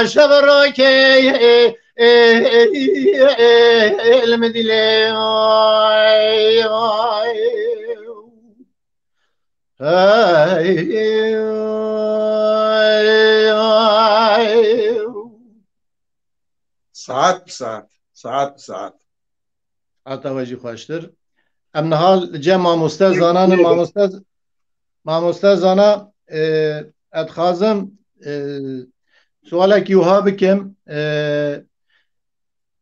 شبراك المدلي ساعت بساعت ساعت بساعت عطا خوشتر ام نهال جه ماموسته زانان ماموسته زانا ادخازم سوالك يوها بكم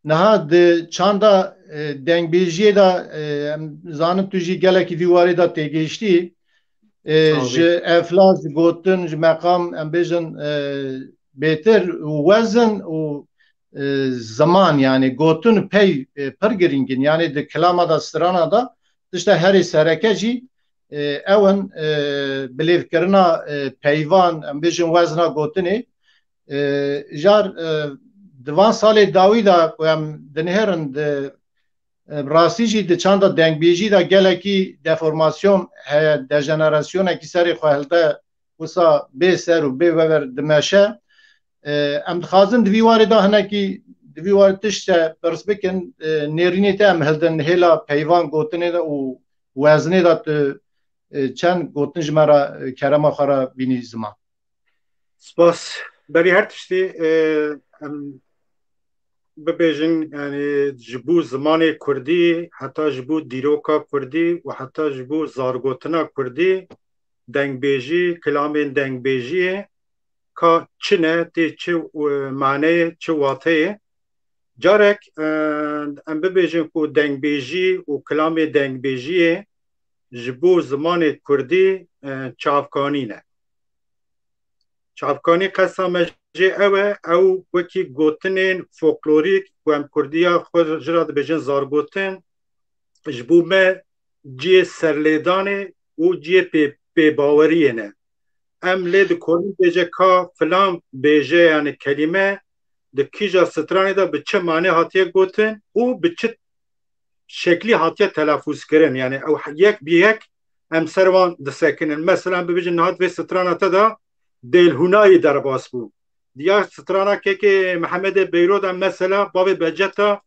نهاد چاندا دنگ بیجی دا زانم تو جی گلکی دیواری دا تگیشتی ج افلاس گوتن ج مقام ام بیجن بهتر وزن و zaman yani gotun pey pergiringin yani de klama da strana da işte heri serekeci ewen bilevkirina peyvan em bijin wezna gotini jar divan salê dawî da ku em dinêrin de rastî jî di çanda dengbêjî da gelekî deformasyon heye dejenerasyonekî serê xwe hilde wisa bê ser û bê wever dimeşe em dixwazin di vî warê da hinekî di vî warê tişte pirs bikin nêrînê te em hildin hêla peyvan gotinê de û wezinê da tu çend gotin ji me re kerema xwe re bînî ziman. Spas berî her tiştî em bibêjin yani ji bo zimanê Kurdî heta ji bo dîroka Kurdî û heta ji bo zargotina Kurdî dengbêjî kilamên dengbêjiyê ka çi ne tê çi maneyê çi wateyê carek em bibêjin ku dengbêjî û kilamê dengbêjiyê ji bo zimanê Kurdî çavkanî ne. Çavkanî qesa me jê ew e ew wekî gotinên folklorîk ku em Kurdiya xwe ji ra dibêjin zargotin ji bo me ciyê serlêdanê û ciyê pêbaweriyê ne. Em lê dikorin bêje ka filan bêje yani kelîme di kîja stranê de bi çi manê hatiye gotin û bi çi şeklî hatiye telaffuz kirin yani ew yek bi yek em ser wan disekinin. Mesela em bibêjin nihat vê strana te da Dêlhûnayê derbas bû. Diya strana kekê Mehemedê Beyrod em mesela bavê beceta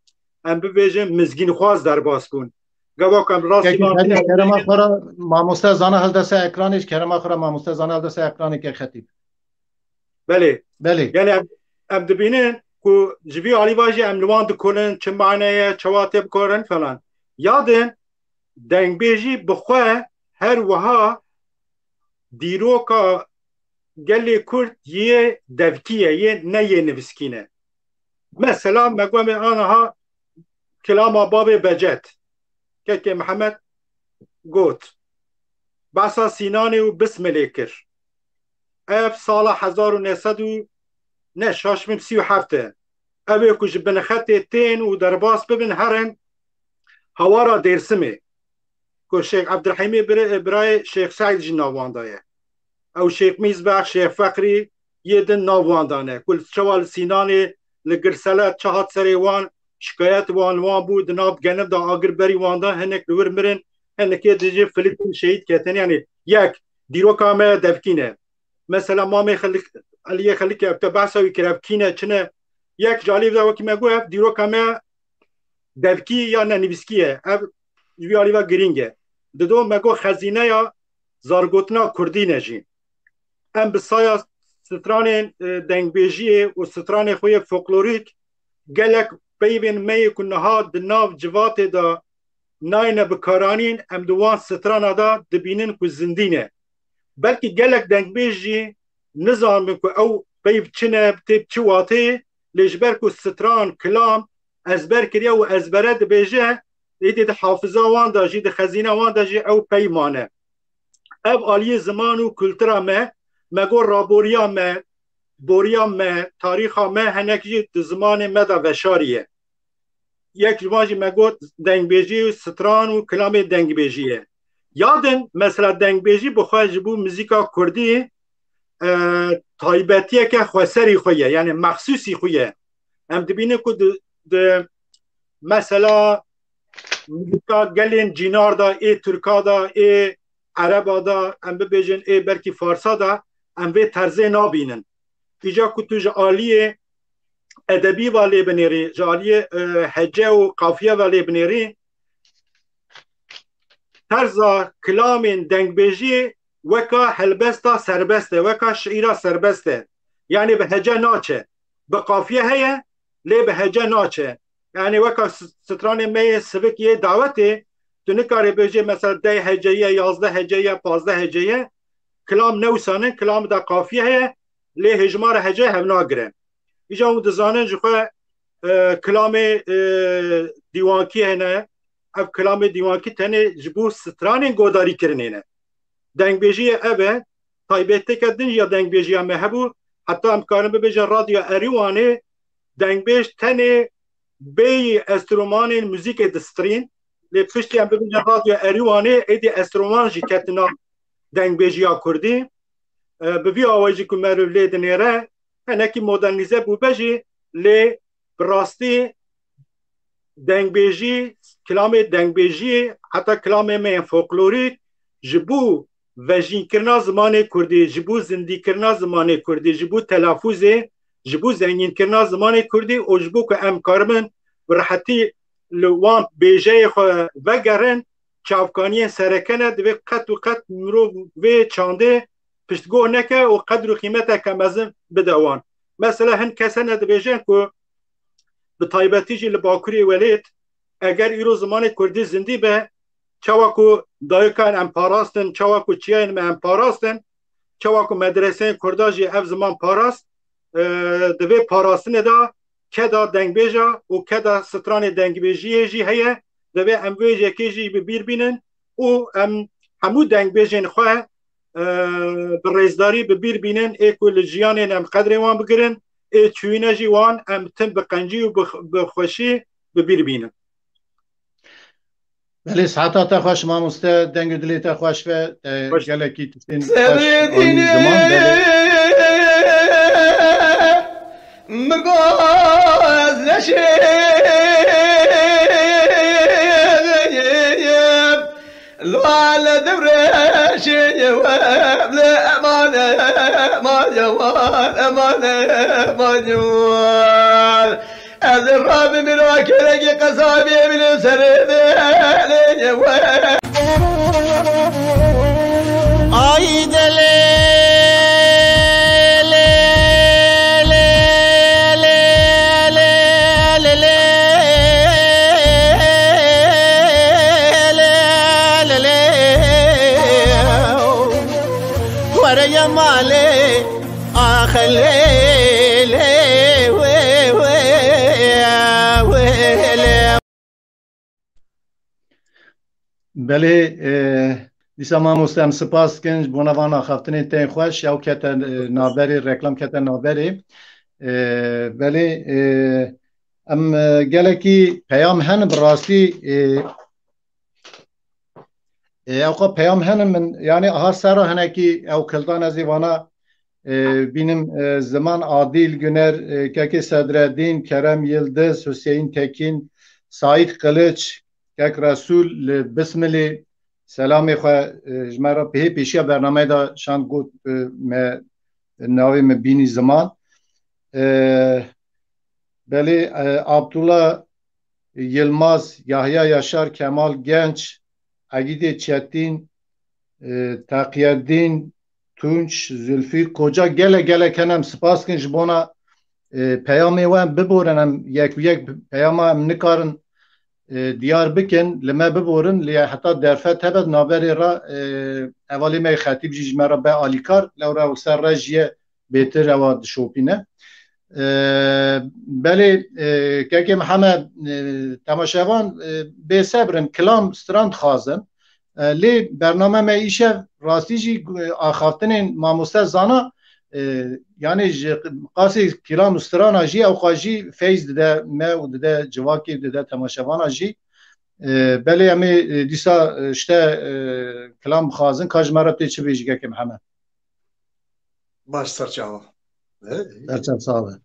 em bibêjin mizgînxwaz derbas bûn. Gavak em rastî kerema xwe re mamoste zana hilde ser ekranê kerema xwe re mamoste zana hilde ser ekranê ke xetîb. Belê. Belê. Yani em dibînin ku ji vî alîva jî em li wan dikonin çi maneye çewatê bikorin falan. Yadin dengbêjî bi xwe her wiha dîroka gelê Kurd yê devkî ye yê ne yê nivîskîne. Mesela me gomê aniha kilama bavê becet kekê Mihemed got besa Sînanê û Bismilê kir. Ev sala 1900 ne şaşmim 37 e. Ev ku ji binexetê tên û derbas bibin herin hawara Dêrsimê ku Şeyh Abdurrahîmê birayê Şeyh Saîd jî navanda ye. Ew Şeyh Mîzbex Şeyh Feqrî yê din navanda ne. Ku çawa li Sînanê li Girsele çahat serê wan şikayet wan bû di nav genim da agirberî wan da hinek li wir mirin hinekê dijî Filîpîn şehîd ketin yani yek dîroka me devkîne. Mesela mamê Aliyê Xelîkê te behsa wî kir ev kîne çine yek jalîv de wekî me got ev dîroka me devkî ya ne nivîskî ye ev ji vî alîva girîng e. Dido me got xezîneya zargotina Kurdî ne jî. Em bi saya stranên dengbêjiyê û stranê xwe yê folklorîk gelek peyvên me yê ku niha di nav civatê da nayne bikaranîn em di wan strana da dibînin ku zindî ne. Belkî gelek dengbêj jî nizanin ku ew peyv çi ne tê çi watê lê ji ber ku stran kilam ezber kiriye û ezbere dibêje êdî di hafiza wan da jî di xezîna wan da jî ew pey mane. Ev aliyê ziman û kultura me me got raboriya me boriya me tarîxa me hinek jî di zimanê me da veşariye. Yek ji wan jî me got dengbêjî stran û kilamê dengbêjî ye. Yadin mesela dengbêjî bi xwe ji bo muzîka Kurdî taybetiyeke xweserî xwe ye yani mexsûsî xwe ye. Em dibînin ku di mesela muzîka gelên cînar da ê Tirka da ê Ereba da em bibêjin ê belkî Farsa da em vê terzê nabînin. ایجا کتوج عالیه ادبی والی بنیری جالیه هجه و قافیه والی بنیری طرزا کلام دنگبیجی وکا هلبستا سربسته وکا شعیرا سربسته یعنی به هجه ناچه به قافیه هیه لی به هجه ناچه یعنی وکا ستران می سوک یه دعوته تو نکاری بیجی مثلا 10 هجهیه 11 هجهیه 15 هجهیه کلام نوسانه کلام دا قافیه هیه لی هجمار هجه هم ناگره ایجا اون دزانه جخواه کلام دیوانکی هنه اف کلام دیوانکی تنه جبو ستران گوداری کرنینه دنگبیجی اوه تایبته کدن یا دنگبیجی همه هبو حتی امکارن ببیجن رادیو اریوانه دنگبیج تنه بی استرومان موزیک دسترین لی پشتی هم ببیجن رادیو اریوانه ایدی استرومان جی کتنا دنگبیجی ها کردی بوی آوازی که مرو لی دنیره هنکی مدرنیزه بو بجی لی براستی دنگبیجی کلام دنگبیجی حتی کلام من فولکلوریک جبو وجین کرنا زمان کردی جبو زندی کرنا زمان کردی جبو تلفظ جبو زنگین کرنا زمان کردی و جبو که ام کارمن برحتی لوان بیجه خو وگرن چافکانی سرکنه دوی قط و قط مرو و چانده پشتگوه نکه و قدر و قیمته کمزن بدوان مثلا هن کسانه دبیجن که به تایبتی جی لباکوری ولید اگر ایرو زمان کردی زندی به چواکو دایکان ام پاراستن چواکو چیاین ام پاراستن چواکو مدرسه کرداجی اف زمان پاراست دوی پاراستن دا که دا دنگبیجا و که دا ستران دنگبیجی جی هیه دوی ام ویجه که جی ببیر بینن و ام همو دنگبیجین خواه برزداری ببیر بینن ایکو لجیانین ام قدر وان بگرن ای چوینه جی وان ام تن بقنجی و بخوشی ببیر بینن بله ساعتا تا خوش ما مسته دنگ دلی تا خوش و گلکی تسین خوش آنی زمان بله مگاز نشیم لعل دورش يوام لأمانة ما جوال أمانة ما جوال الراب من وكلك قصابي من سرد يوام عيد بله دیسا ما مستم سپاس کنج بونوان آخفتنی تین خوش یا کتن نابری رکلام کتن نابری بله ام گلکی پیام هن براستی اوقا پیام هن من یعنی آها سر هنکی او کلدان از ایوانا بینم زمان عادل گنر که صدرالدین کرم یلدز حسین تکین سعید قلچ که رسول بسملی سلامی خواه جمعه به پیشی برنامه دا شان گوت ناوی مبینی زمان بله عبدالله یلماز یحیی یاشار کمال گنج عقید چتین تقیالدین تونچ زلفی کجا گله کنم سپاس کنش بونا پیامی وام ببورنم یک پیام هم نکارن دیار بکن لما ببورن لی حتی درفت هبد نابری را اولی می خطیب جیج مرا به آلیکار لورا و سر رجیه بیتر او شوپینه بله که محمد تماشاوان به صبرن کلام ستراند خازن لی برنامه ما ایشه راستی جی آخافتن ماموسته زانا یعنی قاسی کلام ستران جی او قاجی فیض ده ما و ده جواکی ده تماشاوان جی بله امی دیسا شته کلام خازن کاج مرا چه بیجی که محمد باش سرچاوا سرچاوا صاحب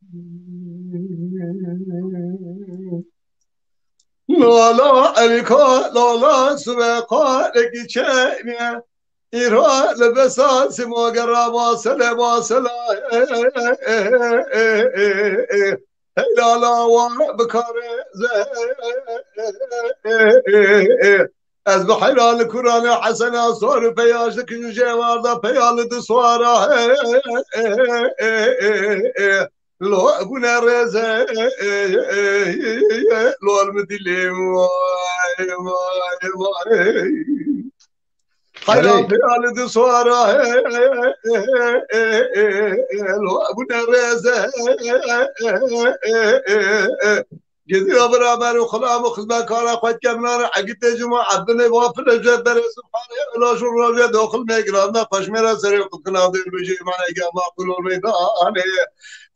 لالا الکا لالا سبقا لگی چه إيران لبساس موقرا واصل واصل لا لا بكار از بحلال القرآن حسنا صار بياج لكن جواردا بيال دسوارا لو أبونا رزا لو المدلي حيران بيال دسوارا لو أبونا رزا جدي برابر وخلام وخدمة كارا خد كمنار عقد جماعة عبدنا وافر الجبر سبحانه لا شو راجع داخل ميقران قش مرا سري وقتنا دير بيجي معنا جماعة كل الميدان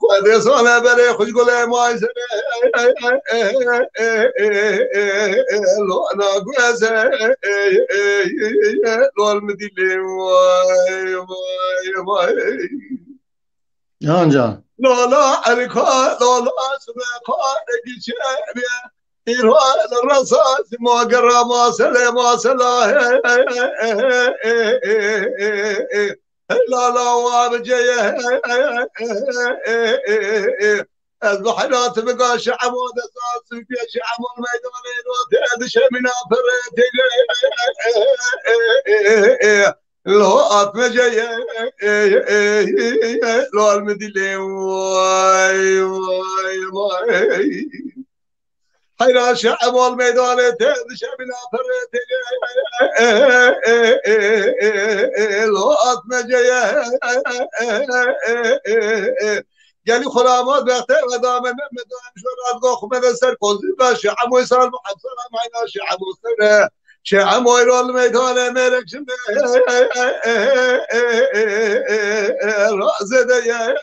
خد صانع بري خش قول ما يسر لو أنا قاز لو المدينة واي واي واي Yanca. لا لا عليك لا لا سبقا نجيشني إيران الرصاص ما قرا ما سلا ما سلا لا لا وابجيه البحرات بقى شعب ودساس في شعب الميدان وتدش من فرت لو أتمجي لو المدلي واي واي واي حيرا شعب الميدان تدش من فرت لو أتمجي يعني خرامات بختار ودام مدام شراد قخ من سر قلبي باش عمو سال محصل معنا شعب وسر شعب ويرو الميدان ملك شم رازد يا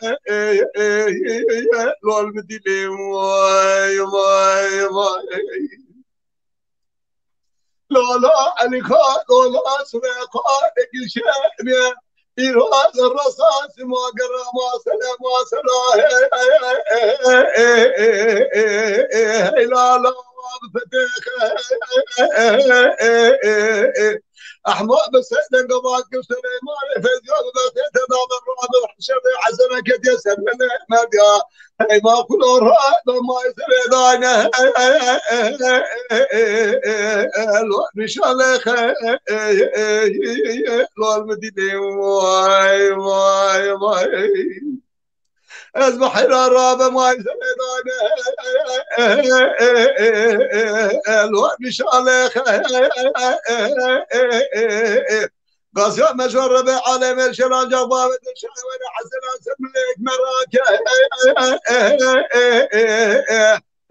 لو المدلي واي واي واي لا لا عليك لا لا سبقا نجيشني إيران الرصاص ما قرا ما سلا ما سلا لا لا بفتك أحمد بس قباك سليمان في اليوم بغيت دام الرعب الحشر حسنك يسر من مديا هي ما كل راد ما يسر دانا لو نشالخ لو المدينة واي واي واي از بحر راب ما يسر دانا لو نشالخ قاسم مجرب عالم الشران جواب الشاور حسن سملك مراك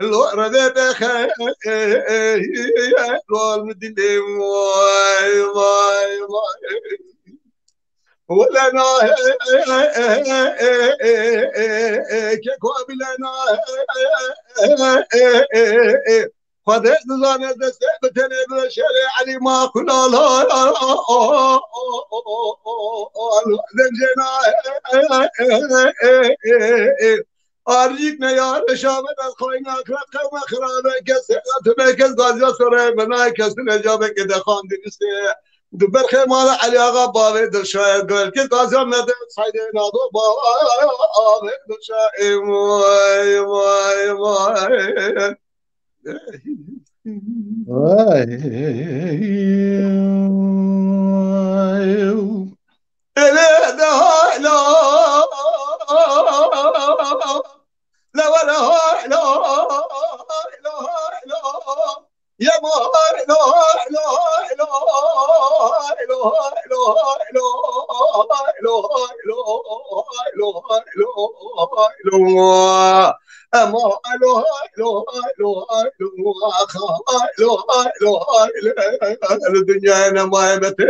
لو ردت لو المدينة واي واي واي ولنا كيكو بلنا خذ نظام دستبتني بشري علي ما كنا لا زنجنا أرجيكنا يا رشام الخوينا كرت قوم خرابة كسرت بكز غازي صار بناي كسر جابك إذا خان دنسي دبر خيمال علي آقا باوي دشاي قال كي غازي مد صيدنا دو باوي دشاي واي واي واي لا لا لا لا ولا لا لا لا يا ما لا لا لا لا أما لا لا لا الدنيا أنا ما متى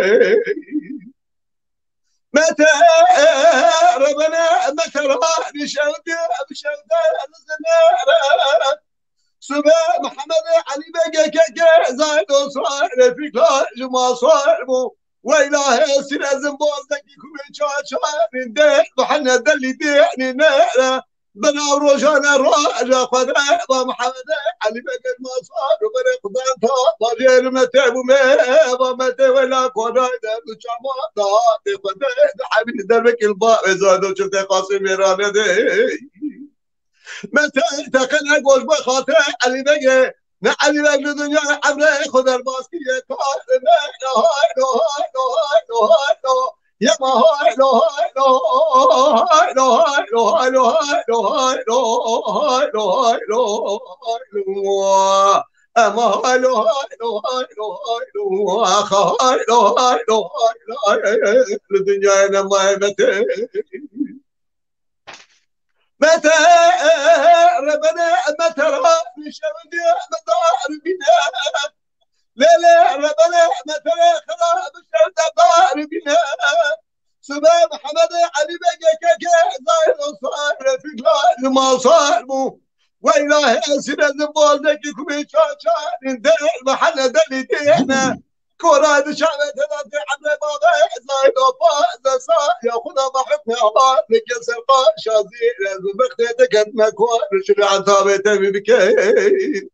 ربنا متى راني شوقي بشوقي الزنارة سبا محمد علي بقى كاكا زايد وصار في كلاج ما صاربو وإله سير زنبوز دقيكم شاشان نديح وحنا دلي ديحني نهرة بنا روجانا راجع خدا ومحمد علي بقى المصار وبنا قدان تا باجر متعب وما ولا كونا ده جما ده خدا حبيب دربك الباء زادو شفت قاسم يرانه ده متى تقل اقول بخاطر علي بقى علي بقى الدنيا عبره خدا الباسكي كار لا يا ما هاي لو هاي لو هاي لو هاي لو هاي لو هاي لو هاي لو هاي لو هاي لو هاي لو اما هاي لو هاي لو هاي لو هاي لو اخ هاي لو هاي لو هاي الدنيا انا ما متى متى ربنا متى نشرني مدار بنا لا لا ربنا متى خراب الشرطة بنا سباب محمد علي بقى كاكا زايد صار في قلال ما صار مو وإلهي سنة الزبال ذكي كمي شاشان اندر محل دلي دينا كوراد شعبة ثلاثة عمل بابا زايد وفاز صار ياخذها محطنا هار لك سرقا شازي لازم بختيتك انت مكوار شرع ثابتة بكين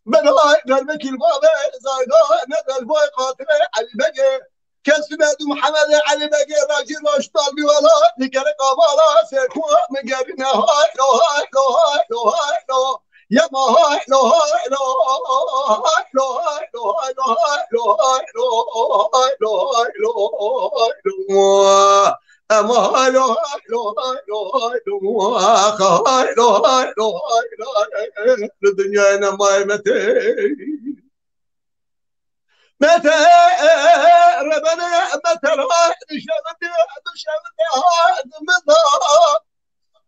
من هاي نرمك البابا زايدو ندل بوي قاتل علي بقى كسبت محمد علي بقى راجل واشتال بولا ذكر قبالا سيكون مقابلنا هاي لو هاي لو هاي لو هاي لو يا ما هاي لو هاي لو هاي لو هاي لو هاي لو هاي لو هاي لو هاي لو هاي لو هاي لو اما هاي لو هاي لو هاي لو هاي لو اخ هاي لو هاي لو هاي الدنيا انا ما متى متى ربنا متى راح شغلتي هذا مضى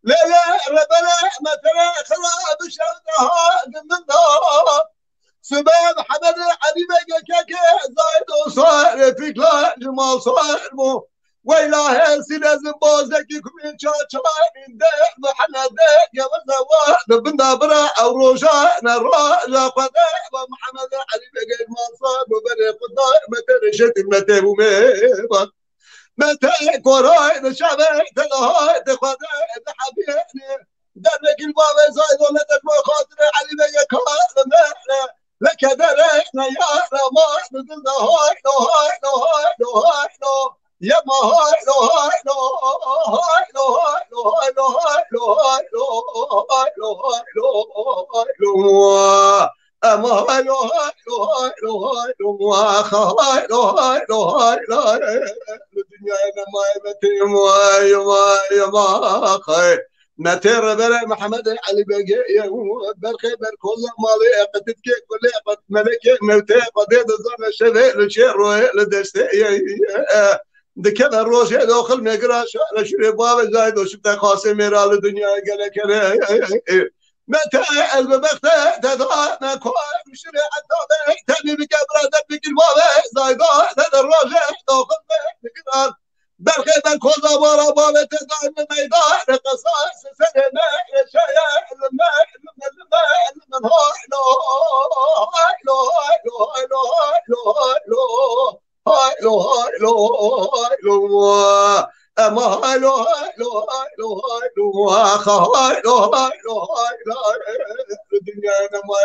لا لا ربنا متى خراب شغلتي هذا مضى سباب حمد علي بقى كاكا زايد وصار في كلاج ما صار مو وإلهي سنة زبوزك يكون شاشان ده محنا ده يا مزوا بنا برا أو روجانا راجع قدا محمد علي بقى المنصب وبني قدار متى رشت متى وميبا متى كوراي الشعب تلهاي تقدا حبيبني درك الباب زايد ولا تبغى خاطر علي بقى كار محنا لك دركنا يا رمان ضد هاي لو هاي لو هاي لو هاي لو يا ما هاي لو هاي لو هاي لو هاي لو هاي لو هاي لو هاي لو هاي لو هاي لو هاي لو اما هاي لو هاي لو هاي لو هاي لو اخ هاي لو هاي لو هاي لا الدنيا انا ما يمتي ما خير نتر بلا محمد علي بقى برخي بركوز مالي قتتك كل قد ملك موتى قديد الزمن الشفاء لشير لدشتي دكان الروش داخل مقراش لشري باب زايد وشفت قاسم يرى الدنيا قال كذا متى البختة تدعى كوار شري حتى تاني بكبرة دبك الباب زايد هذا الروش داخل مقراش برخي بالكوزا ورا بابا تدعى الميدان قصاص سنة شايع الماء من هاي لو هاي لو هاي لو هاي لو هاي لو هاي لو هاي لو هاي لو اما هاي لو هاي لو هاي لو هاي لو اخ هاي لو هاي لو هاي لا الدنيا انا ما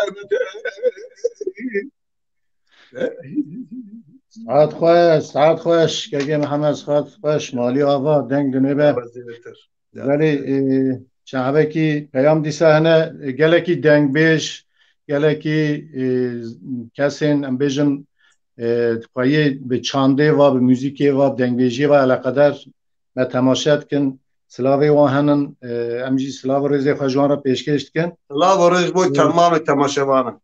سعاد خوش که محمد سعاد خوش مالی آوا دنگ دنبه ولی شعبه کی پیام دیسه هنه گله کی دنگ بیش گله کی کسین ام بیجن خواهی به چانده و به موزیکی و دنگ بیجی و علاقدر ما تماشات کن سلاوی و هنن امجی سلاو رزی خوشوان را پیشکشت کن سلاو رز بود تمام تماشوانه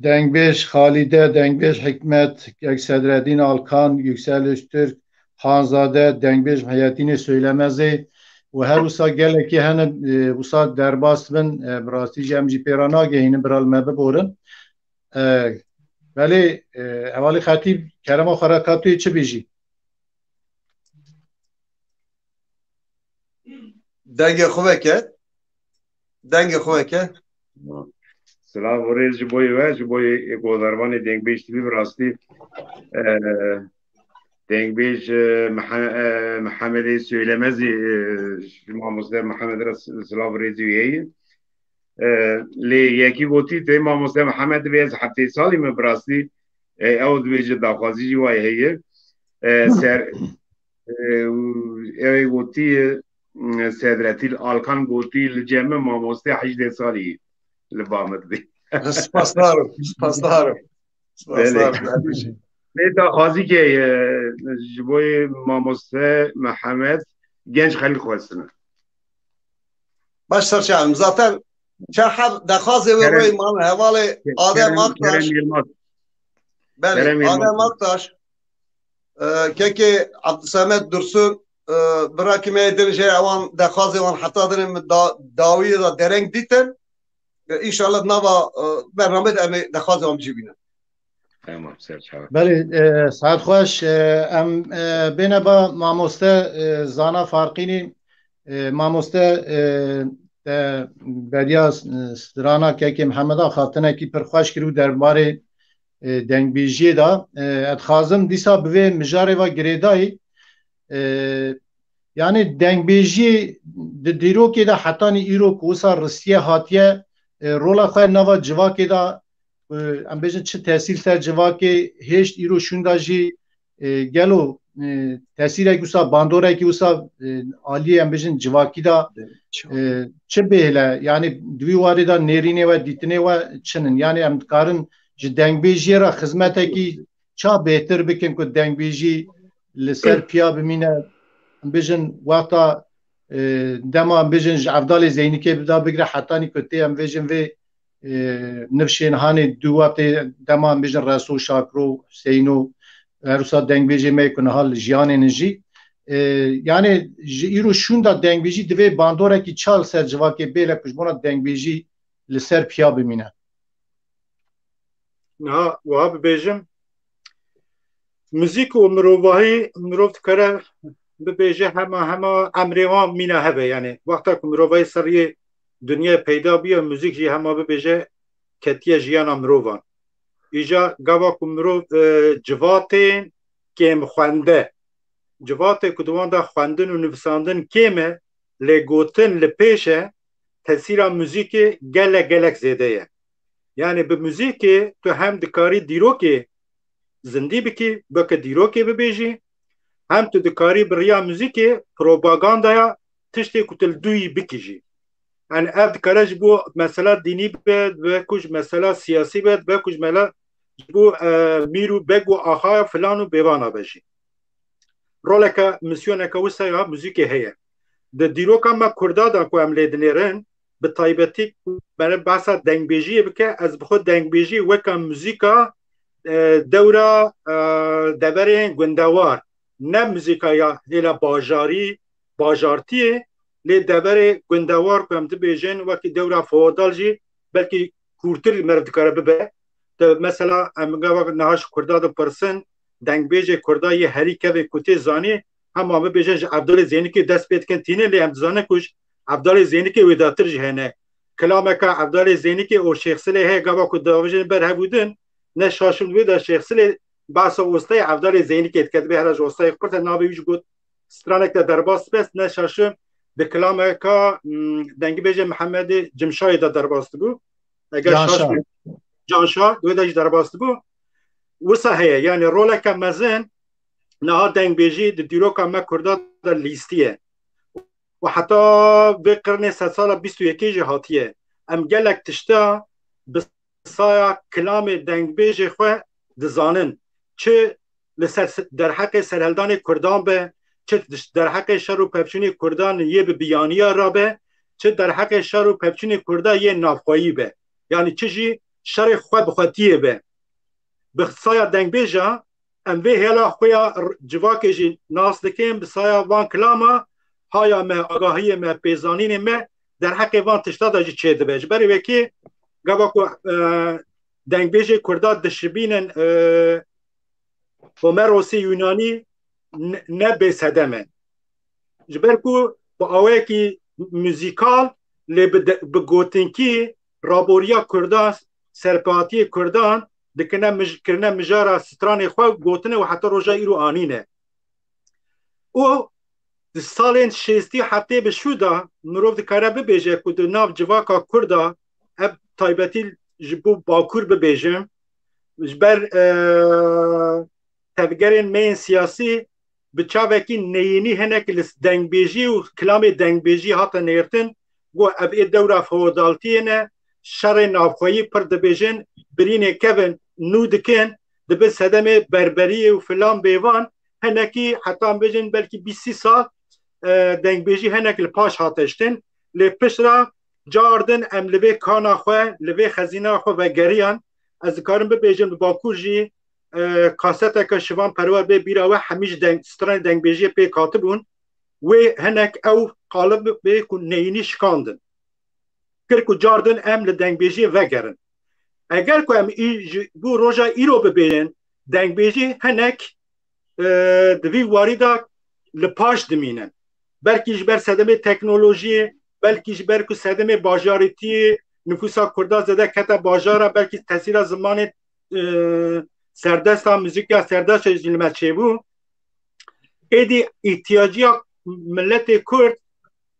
دنگبیش خالیده دنگبیش حکمت یک صدرالدین آلکان yüksel Öztürk Hanzade dengbeş hayatini söylemezi ve her usa gele ki hani usa derbas bin brasti cemci perana gehini biral mebe borun veli evali khatib kerem o harekatı içi biji denge khuveke سلام ورز جبوی و جبوی گودربان دنگ بیشتی براستی denk beş Muhammed'i söylemezi mamoste Muhammed Slav Reziye'yi li yeki goti te mamoste Muhammed beyaz hafte sali mi brasti ev dibêje daxwazî jî wayê heye ser ew gotiye Sedretil Alkan gotî li cem mamoste 18 salî li Bamirdi. Spasdarım. Spasdarım. Spasdarım. Ne daxwazî ke ji bo mamoste Muhammed genç xelk xwestine. Baş serçem. Zaten şerhab daxwazê ve roy man hevalê Adem Aktaş. Belê Adem Aktaş keke Abdüsamet Dursun bırakime edileceği avan daxwazê wan heta dirin dawiye da dereng dîtin inşallah nava bername de em daxwazê wan bicivînin. Tamam serçav. بله ساعت خوش ام بین با ماموسته زانا فرقینی ماموسته بدیا رانا که محمد خاطنه کی پرخوش کرو درباره دنگ بیجی دا اتخازم دیسا به مجاره و گریدای یعنی دنگ بیجی دیرو که دا حتی ایرو کوسا روسیه هاتیه رولا خیر نوا جوا که دا ام بیشتر چه تاثیر سر جواکه هشت ایرو شوندا جی گلو تاثیری که وسا باندوره که وسا عالی ام بیشتر جواکی دا چه بهله یعنی دوی واری دا نرینه و دیتنه و چنن یعنی ام کارن جدنگ بیجی را خدمته کی چه بهتر بکن که دنگ بیجی لسر پیا بمینه ام بیشتر وقتا دما ام بیشتر عبدال زینی که بدا بگره حتی نیکته ام بیشتر و نفشین هانی دوات دمان بیشتر رسول شاکرو حسینو هروسا دنگ بیجی میکنه حال جیان نجی یعنی ایرو شوندا دنگ بیجی دوی باندوره کی چال سر جواکه بیله کشبونا دنگ بیجی لسر پیا بمینه نه واب بیجم موزیک و مروباهی مروفت کره ببیجه همه امریوان مینه هبه یعنی وقتا که مروباهی سریه دنیا پیدا بیا موزیک جی همه ببیجه کتیه جیانا مروفان ایجا گوا که مروف جواتین کم خونده جوات کدوان دا خوندن و نفساندن کمه لگوتن لپیشه تاثیر موزیک گلک زیده یه یعنی به موزیک تو هم دکاری دیروکی زندی بکی بکه دیروکی ببیجی هم تو دکاری بریا موزیک پروپاگاندایا تشتی کتل دوی بکیجی yani ev dikaraj bu mesela dini bed ve kuj mesela siyasi bed ve kuj mela bu miru begu aha filanu bevana beji roleka misyoneka wisa ya müzike heye de diroka ma kurda da ku emlednerin bi taybeti bana bahsa dengbeji bike az bixo dengbeji ve ka müzika dewra deverin gundawar ne müzika ya hela bajartiye لی دبر گندوار کم تبیجن وقتی دورا فودال جی بلکه کورتر مرد کاره ببه مثلا امگا وقت نهاش کرده دو پرسن دنگ بیجه کرده یه هری که به کتی زانی هم آمه بیجن عبدال زینی که دست بید کن تینه لی هم زانه کش عبدال زینی که ویداتر جهنه کلامه که عبدال زینی که او شیخ سلی هی گوا که داویجن بر هبودن نه شاشم ویدا شیخ سلی باسا وستای عبدال زینی که اتکت هرج وستای کرده نابی ویج گود سترانک درباس بس نه شاشم به کلامه که دنگی بیجه محمد جمشای دا درباست بو اگر جانشا دوی داش درباست بو وسا هیه یعنی روله که مزن نه دنگ بیجی دیروکا ما کرده در لیستیه و حتی به قرن 100 سال 21 جهاتیه ام گلک تشتا بسایا کلام دنگ بیجه خواه دزانن چه در حق سرهلدان کردان به چه در حق شر و پفچونی کردان یه به بیانیه را به چه در حق شر و پفچونی کردان یه نافخوایی به یعنی چیزی شر خواه بخواتیه به بخصایا دنگ بیجا ام به هلا خویا جواکه جی ناس دکیم بسایا وان کلاما هایا ما آگاهی ما پیزانین ما در حق وان تشتا دا جی چه ده بیج بری وکی گواکو دنگ بیجه کردان دشبینن ومروسی یونانی نه بسدمه جبرکو با آوکی موزیکال لی بگوتنکی رابوریا کردان سرپاتی کردان دکنه مجارا ستران خواه گوتنه و حتی روژا ایرو آنینه او سالên şêstî heftê bi şû da mirov dikare bibêje ku di nav civaka Kurda ev taybetî ji bo Bakur bibêjim ji ber tevgerên mêyên siyasî bi çavekî neyînî hinek li dengbêjî û kilamê dengbêjî hate nêrtin got ev ê dewra feodaltiyê ne şerê navxweyî pir dibêjin birînê kevin nû dikin dibe sedemê berberiyê û filan bêvan hinekî heta bêjin belkî 20 sal dengbêjî hinek li paş hateştin lê pişra cardin em li vê kana xwe li vê xezîna xwe vegeriyan ez dikarim bibêjim li Bakur jî kaseteka şivan perwer bê bîra we hemî ji stranê dengbêjiyê pê katibûn wê hinek ew qalib bê ku neyînî şikandin kir ku cardin em li dengbêjiyê vegerin eger ku em bu roja îro bibêjin dengbêjî hinek di vî warî da li paş dimînin belkî ji ber sedemê teknolojiyê belkî ji ber ku sedemê bajaritiyê nüfusa Kurda zede kete bajara belkî tesîra zimanê serdesta müzika serdesta jî li me çêbû êdî îhtiyacîya milletê Kurd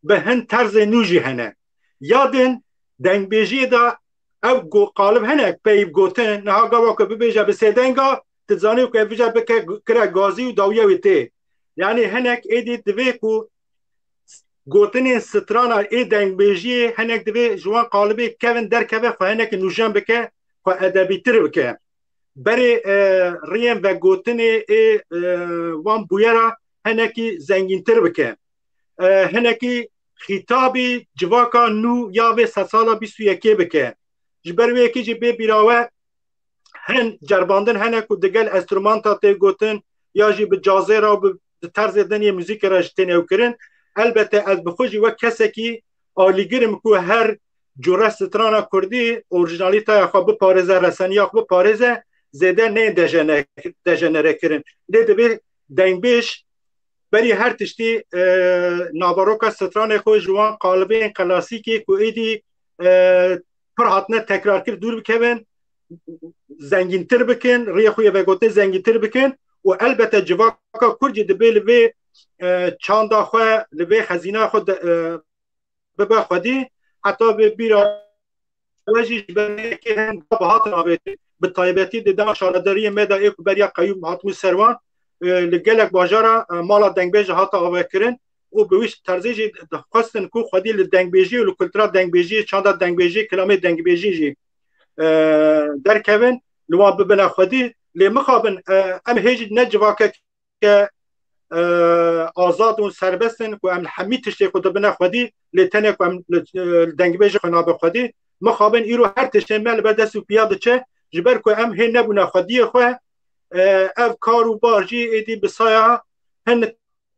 bi hin terzê nû jî hene ya din dengbêjiyê da ev qalib hinek peyv gotin niha gava ku bibêje bi sêdenga tu zanî ku ev bije bike kire gazî û dawiya wê tê yani hinek êdî divê ku gotinên strana ê dengbêjiyê hinek divê ji wan qalibê kevin derkeve xwe hinek nûjen bike xwe edebîtir bike berê rêyên vegotinê ê wan bûyera hinekî zengîntir bike hinekî xîtabî civaka nû ya vê sed sala 21 bike ji ber wê yekî jî bê bîrawe hin cerbandin hinek ku digel enstrûmanta tê gotin ya jî bi cazêra bi terzê denê müzîkê re ji tên ew kirin elbette ez bi xwe jî wek kesekî alîgirim ku her cure strana Kurdî orijinalîteya xwe biparêze reseniya xwe biparêze zêde nê dejenere kirin lê divê dengbêj berî her tiştî navaroka stranê xwe ji wan qalibên klasîkê ku êdî pir hatine tekrarkir dûr bikevin zengîntir bikin rêya xwe yê vegotinê zengîntir bikin û elbette civaka Kurd jî dibe li vê çanda xwe li vê xezîna xwe bibe xwedî heta vê bîra we jî ji berê hin bihatin avêtin bi taybetî di dema şaredariyê me de ê ku beriya qeyûm hatmû servan li gelek bajara mala dengbêj hata avekirin û bi wî terzê jî dixwestin ku xwedî li dengbêjî û li kultura dengbêjî çanda dengbêjî kilamê dengbêjî jî derkevin li wan bibine xwedî lê mixabin em hêjî ne civakeke azad û serbestin ku em hemî tiştê ku dibine xwedî lê tenê ku em dengbêjî xwe nabe xwedî mixabin îro her tiştê me li ber dest û piya diçe ji ber ku em hê nebûne xwediyê xwe ev kar û bar jî êdî bi saya hin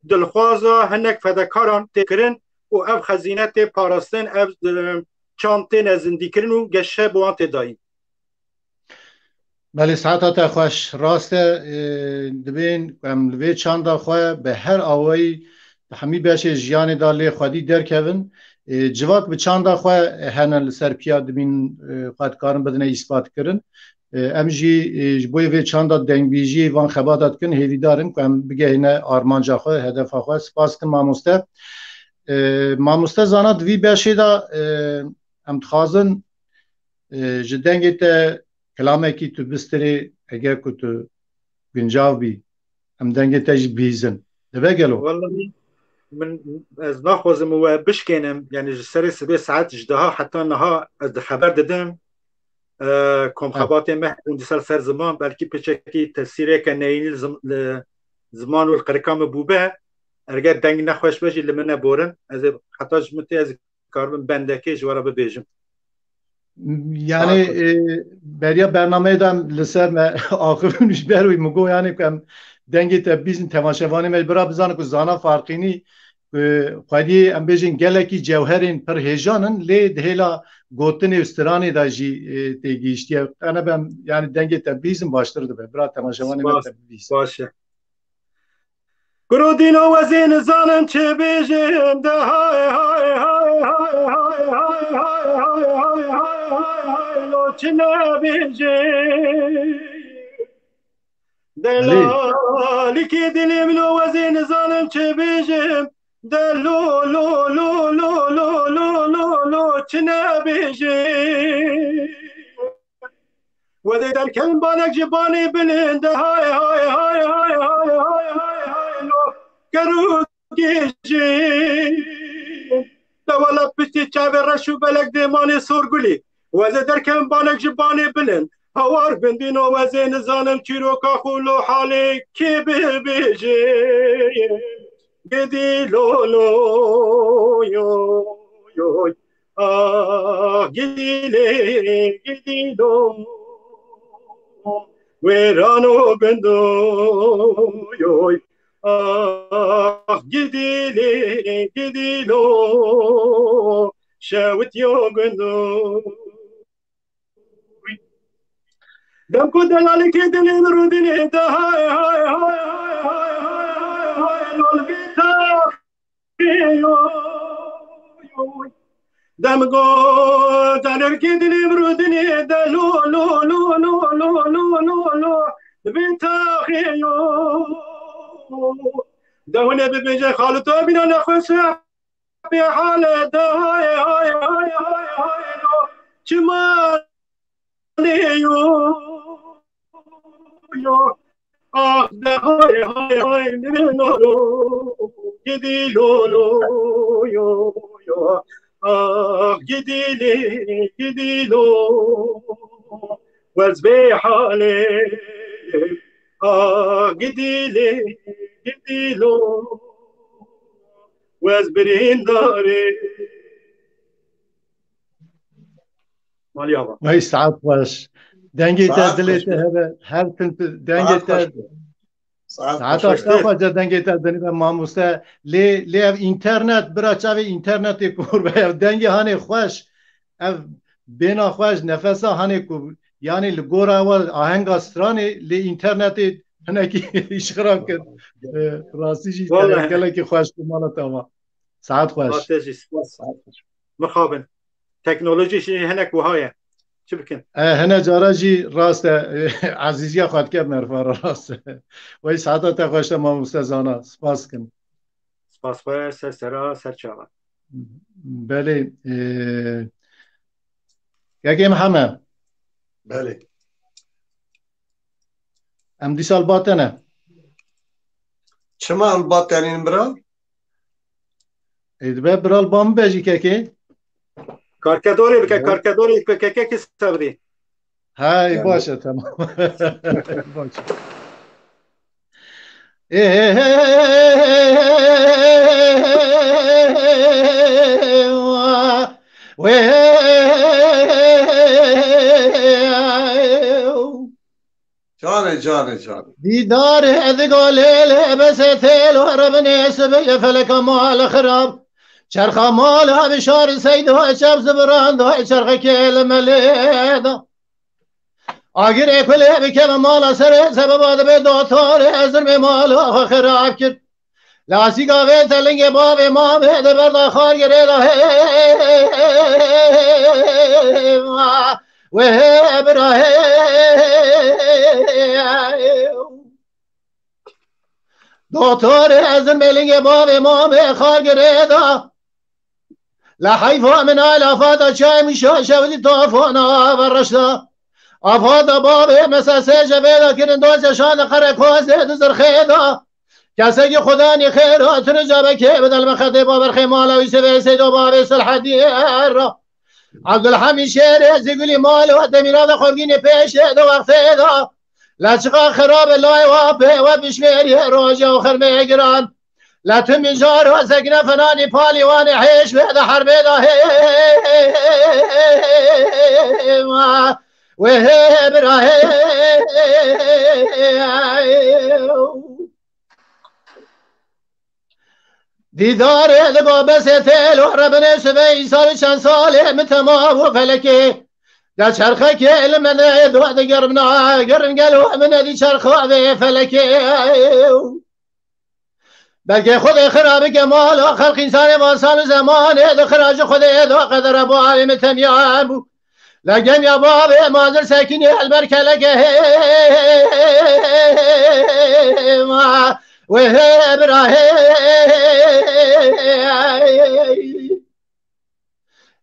dilxwaza hinek fedekaran tê kirin û ev xezîne tê parastin ev çand têne zindîkirin û geşe bi wan tê dayîn Belê saeta te xweş rast e dibên em li vê çanda xwe bi her awayî hemî beşê jiyanê da lê xwedî derkevin civak bi çanda xwe hene li ser piya dibîn xwe dikarin bidine îspat kirin em jî ji bo vê çanda dengbêjiyê van xebata dikin hêvîdarin ku em bigehîne armanca xwe hedefa xwe spas dikim mamoste mamoste zana di vî beşê da em dixwazin ji dengê te kelamekî tu bistirê eger ku tu guncav bî em dengê te jî bîzin dibe gelo من ez naxwazim we bişkênim yani ji serê sibê saet ji daha heta niha ez di xeber didim komxebatê me hûn di ser ziman belkî piçekî tesîreke neyînî li ziman û qirika me bûbe erger deng nexweş be jî li min neborin ez ê heta ji min tê ez dikarim bendekê ji were bibêjim yani beriya bernameyê de li ser me axivin ji ber wî migo yani ku em dengê te bîzin temaşevanê me bira bizanin ku zana farqînî xwedî em bêjin gelekî cewherên pir hêjanin lê di hêla gotinê û stranê de jî tê gihîştiye ene ben yani dengê te bîzin baştir dibe bira temaşevanê me te bîzin baş e Gurudîno wezê nizanim çê bêjim de hay hay hay hay hay hay hay hay hay hay lo çi nebêjim دلالی که دلیم لو وزین زانم چه بیجم دلو لو لو لو لو لو لو لو چه نبیجم وذي در كلم بالك جباني بلند هاي هاي هاي هاي هاي هاي هاي لو كروكي جي دولا بشتي تشابي رشو بلك ديماني سورغولي وذي در كلم بالك جباني بلند هوار بندينو وزي نزانم تشيروكا خولو حالي كي بيجي قدي لو لو يو يو قدي لي قدي لو ويرانو بندو يوي جديلي جديلو شاوت يو بندو دم كود دلالي كدلي نرودني دا هاي هاي هاي هاي هاي هاي لول بيتا يوي دم كود دلالي كدلي نرودني دا لو لو لو لو لو لو لو لو بيتا خيو دا هنا ببيجي خالتو بينا نخش في حالة دا هاي هاي هاي هاي هاي لو شمال يو دا هاي هاي هاي نورو جدي لولو يو يو جدي لو وزبي حالي جدي لو وزبرين داري مالي هوا وای ساعت باش دنگی تا دلت هر تن دنگی تا ساعت اشتا باش دنگی تا دنی به ماموسه لی اینترنت برا چاوی اینترنت کور به دنگی هانی خوش اف بینا خوش نفسا هانی کو یعنی لگورا و آهنگ استرانی لی اینترنت هنکی اشغرام کرد راستی جی کلا کی خوش مالا تمام ساعت خوش مخابن تکنولوژی شی هنک وهايه چه بکن هنا جاراجي راست عزیزی خواهد که مرفا راست وی ساعت تا خوشت ما مستزانا سپاس کن سپاس باید سرسرا سرچاوه بله یکی محمد بله ام دی سال باطنه چما الباطنین برا؟ ایدبه برال بام بجی که کارکدوری بکه که سبری های باشه تمام باشه جانه دیدار ادگالیل بس تیل و ربنی سبی فلک مال خراب چرخ مال ها بشار سید ها شب زبران ها چرخ کل ملیدا آگر اکلی بکم مال سر سبب آد به دوتار ازر به مال ها خراب کرد لاسی گاوه تلنگ باب ما بده بردا خار گریدا و براه دوتار ازر ملنگ باب ما به خار گریدا لحيفا من الافات شاي مشا شودي طافونا برشدا افاد باب مساسه جبل كن دوز شان قرقوز دزر خيدا كسي خداني خيرات رجبك بدل ما خدي باب الخمال ويسوي سيد باب الحدير عبد الحميد شير زيقولي مال ودميرا خرجين بيش دو وقت دا لا شقا خراب الله وابه وبشمير روجا وخرمي قران لا تم جار وسكنه فناني بالي وانا حيش بهذا حرب ذا وهي براه دیدار دگا بس تل و ربنا سبی سال چند ساله متما و فلکی در چرخه که علم نه دو دگرمنا گرم گلو من دی چرخه و فلکی بلکه خود خراب کمال و خلق انسان واسان زمان دو خراج خود دو قدر ابو عالم تمیان بو لگم یا بابی مازر سکنی البرکه لگه و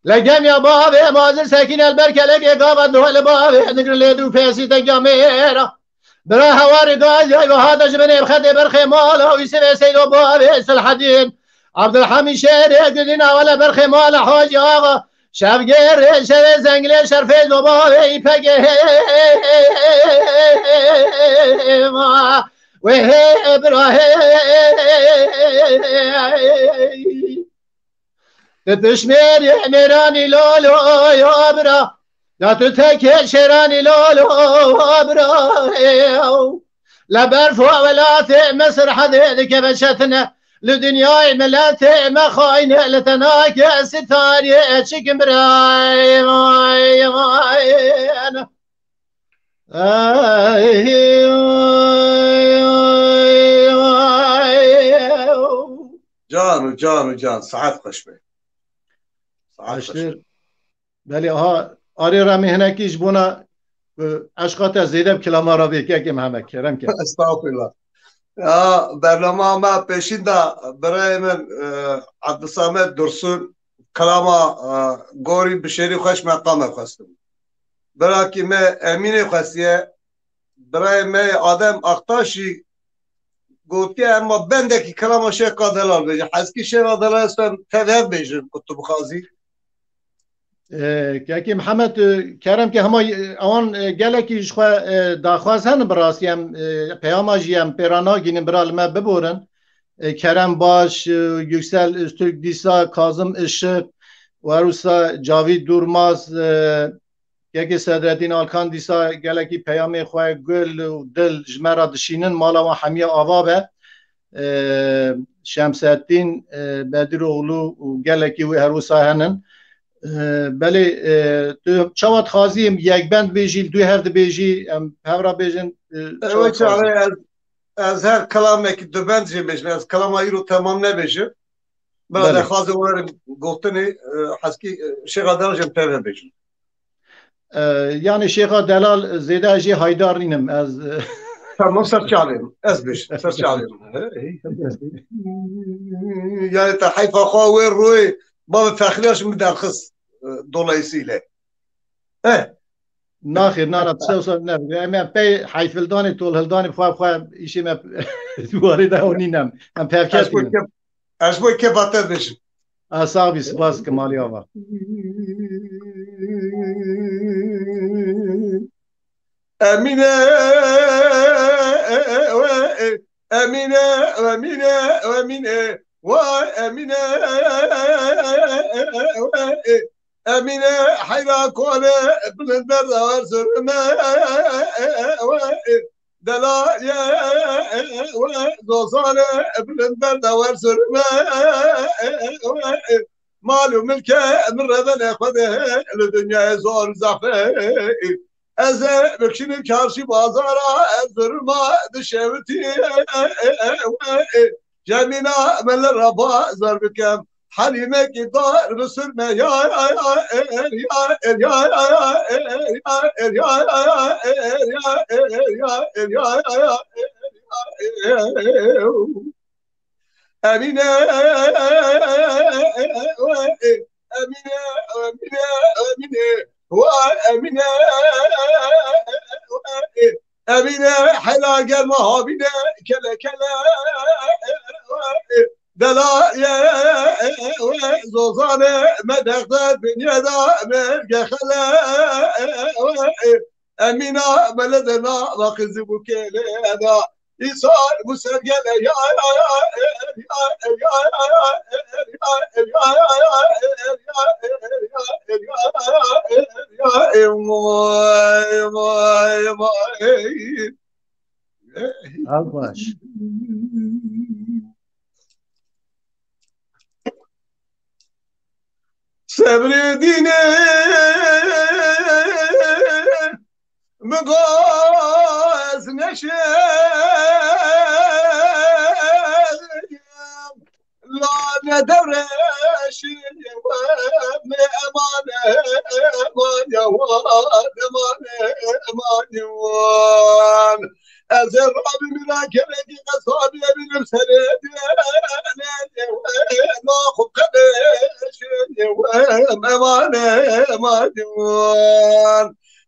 لگم یا بابی مازر سکنی البرکه لگه گاوت نوال بابی نگر لیدو پیسی تنگا میرا برا هوار گاز یا هذا جبني بخدي برخي ماله ويسوي سيدو بابي الحديد عبد الحميد شيري قلنا ولا برخي ماله حاج آغا شاف غير شاف زنگلي شرفي دو بابي يبقى وهي ابراهيم تشمير يا ميراني لولو يا برا لا تتكل شيراني لولو ابراهيم لا برفع ولا مصر حديدك بشتنا لدنياي ملاتي ما خاينه لتناك ستاري شكم براي انا جان ساعت خوش به عشتر بلی ها آری رمی هنکیش بونا اشقات از زیده بکلام را بیکه که محمد کرم که استغفرالله برنامه ما پیشین دا برای من عبدالصمد درسون کلاما گوری بشری خوش مقام خواستم برای که من امین خواستیه برای من آدم اختاشی گوتی اما بنده که کلاما شیخ دلال بیجه حسکی شیخ دلال اسم تذهب بیجه کتب خازی که محمد کرم که همه آن گلکیش داخواست هن براسیم پیاما جیم پیرانا گینیم برال ما ببورن کرم باش yüksel Öztürk دیسا کاظم اشق و روسا جاوید دورماز یکی صدرالدین آلکان دیسا گلکی پیامی خواه گل و دل جمرا دشینن مالا و حمیه آوابه شمس الدین بدر اغلو و گلکی و هروسا هنن بله تو چواد خازیم یک بند بیجی دو هفته بیجی هفرا بیجن از هر کلامی که دو بند جی بیجم از کلامایی رو تمام نبیجم بله خازم اونر گفتنی حسکی شیخ دلال جم تبه بیجم yani Şeyh Delal Zeydaji Haydar ninem az tamam serçalıyım az beş serçalıyım yani tahayfa خاوي روي baba فخرياش مدرخص dolayısıyla ناخر نارا تسوسر نف ama pey hayfildani tol hildani خوا işime duvarı da oninem am perfekt aşboy kefatet beşim asabi spas kemali var Emine Emine Emine Emine vay Emine Emine hayra kone bilinler var sürme delal ya dozane bilinler var sürme malum ülke emreden ekvede dünyaya zor zafer از بکشیم چارشی بازارا زرما دشوتی جمینا مل ربا زر بکم حلیمه کی دار بسرمه یا امینه امینه امینه وأمينة أمينة حلا قال ما هابينة كلا كلا دلا يا زوزانة ما دخلت بنيا دا مرقى خلا أمينة بلدنا واخذ بكيلنا إيصال مسجل يا Albaş. Sabredine مقاس نشيم لا ندرش وابن أمانة امان از رابی میرا کرکی قصابی بینم سرده ما خوب قدش امان امان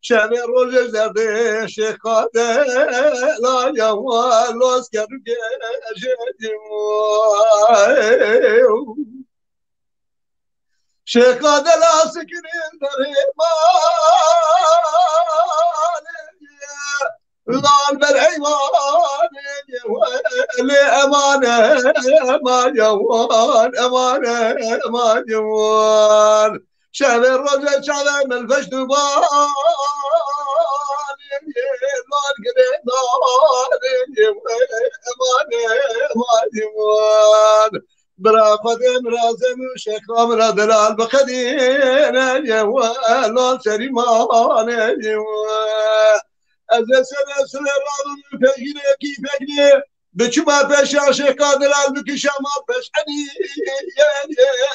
شب روز زرده شکاده لا یوان لوس کرده شکاده لا سکرین داره لال بالحيوان لأمانة ما جوان أمانة ما جوان شعب الرجل شعب من الفشتبان لال قريب أمانة ما جوان برافت امرازم شكرا من دلال بخدين جوان لال سريمان جوان از سر رابم فکر کی فکر به چوب پش قادر الب شمال پش عنی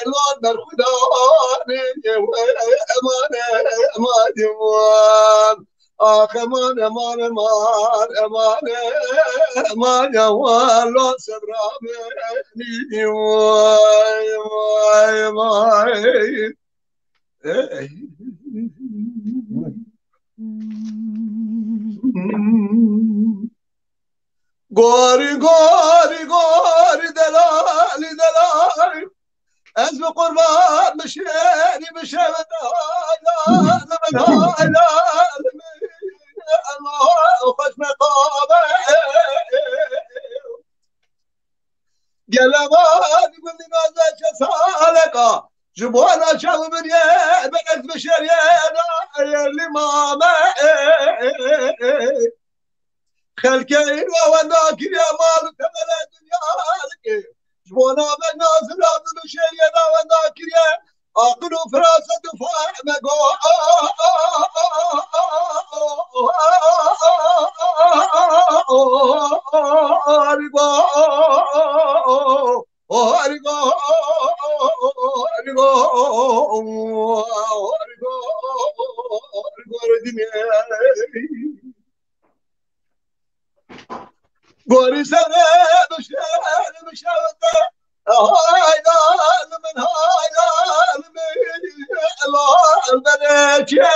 لان در خدا امان امان امان آخ امان امان امان امان امان امان لان صبرام نی وای وای وای گاری گاری گاری دلالی دلالی از به قربان بشینی بشم الله خوش مقامه گلمان گلی نازش سالکا جبوانا شاو بریه بقیت بشریه نایلی مامه خلقه این رواندا کریه مالو تمل دنیا لکه جبوانا من نازل آدو بشریه رواندا کریه آقل و فراسد و فهمگو گوری سنه بشه هایدان من هایدان من الله البرکه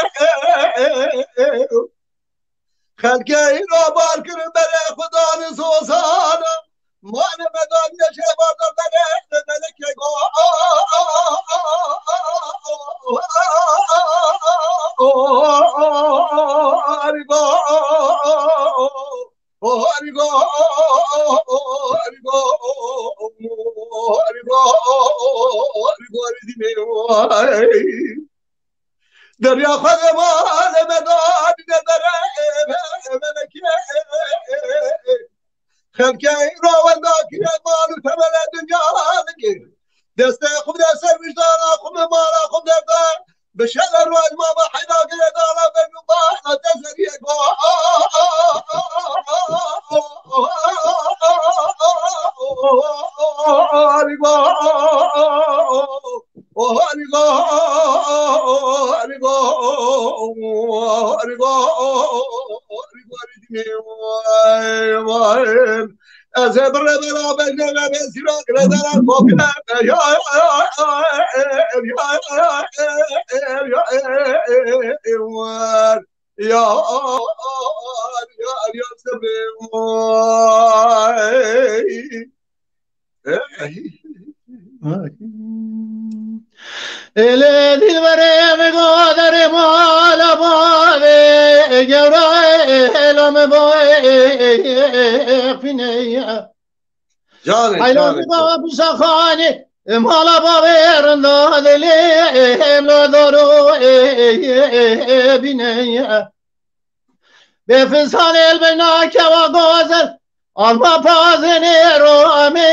خلقه این را بار کرن بره خدا نسوسانه مان مدان یشه بادر بره ملکه گو دریا خود مال مدان نداره ملکه خلقه این را وندا کرد مالو تمل دنیا نگیر دسته خود سر وجدان خود مالا خود دفتر بشل روز ما با حدا کرد آلا بینو با نتزری گو از بر بلا بجنب بسیار کردن ممکن یا ele dilbere me godare mala bave gevra elam boe fineya aylam baba bisakhani mala bave randa dele lo doro bineya befisal el bena keva gozer alma pazene rame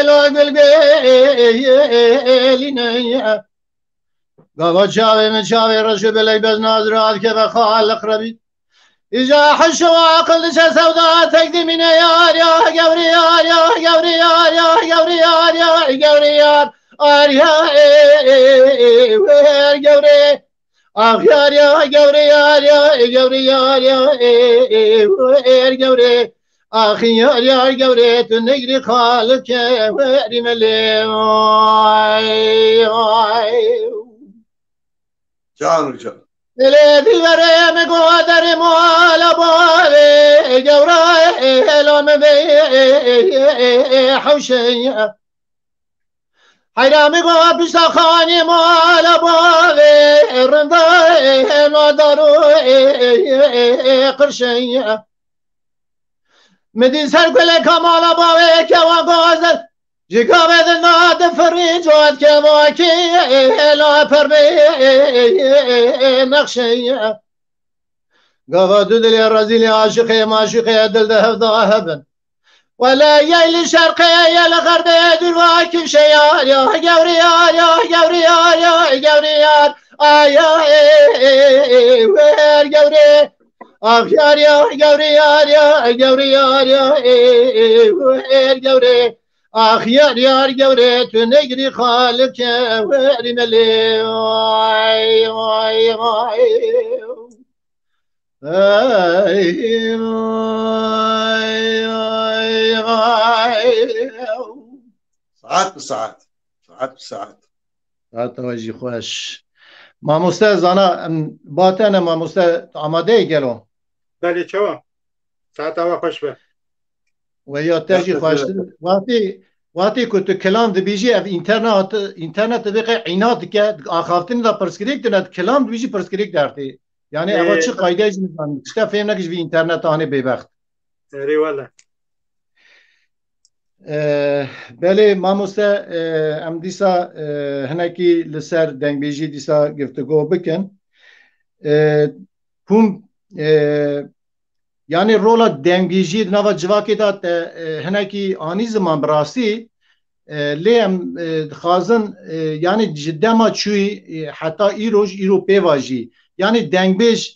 lo gülgeline بابا جاوي من جاوي رجل بلي بز نازرات كيف خالق ربي إجا حش وعقل سوداء تقدي من يار يا قوري يار يا قوري يار يا قوري يار يا قوري يار يا قوري آخیار یا گوری یار یا گوری یار یا ور گوری آخیار یا گوری تو نگری خالق که وری ملی جان جان دلی دیواره مگو در مالا باله گورای هلام بی حوشی حیرام گو پیشتا خانی مالا باله رندای نادارو قرشی مدین سر گل کمالا باله که واگازد جگاب ناد فریجات که واکی لا پر بی نقشی گاوا دو دلی رزیلی عاشقی معشوقی دل ده هفدا هبن ولا يلي شرقي يا الغربي دلواكي شيار يا قوريار يا قوريار يا قوريار يا وير قوري أخيار يا قوريار يا قوريار يا وير قوري أخيار يا قوري تنقري خالك يا وير ملي ساعات بساعات ساعات بساعات توجه خوش ما مستزانا باتن ما مست آماده گلو بله چوا ساعت هوا خوش به و یا تجی خوش وقتی که تو کلام دبیجی اف اینترنت بقیه عینات که آخافتن دا پرسکریک دند کلام دبیجی پرسکریک درتی یعنی اول چه قایده ایش میزن چه فهم نکش وی اینترنت آنه بیبخت ری والا بله ما مسته ام دیسا هنکی لسر دنگ بیجی دیسا گفتگو بکن هم یعنی رولا دنگ بیجی نوا جواکی داد هنکی آنی زمان براسی لیم خازن یعنی جدا ما چوی حتی ایرو پیواجی یعنی دنگ بیج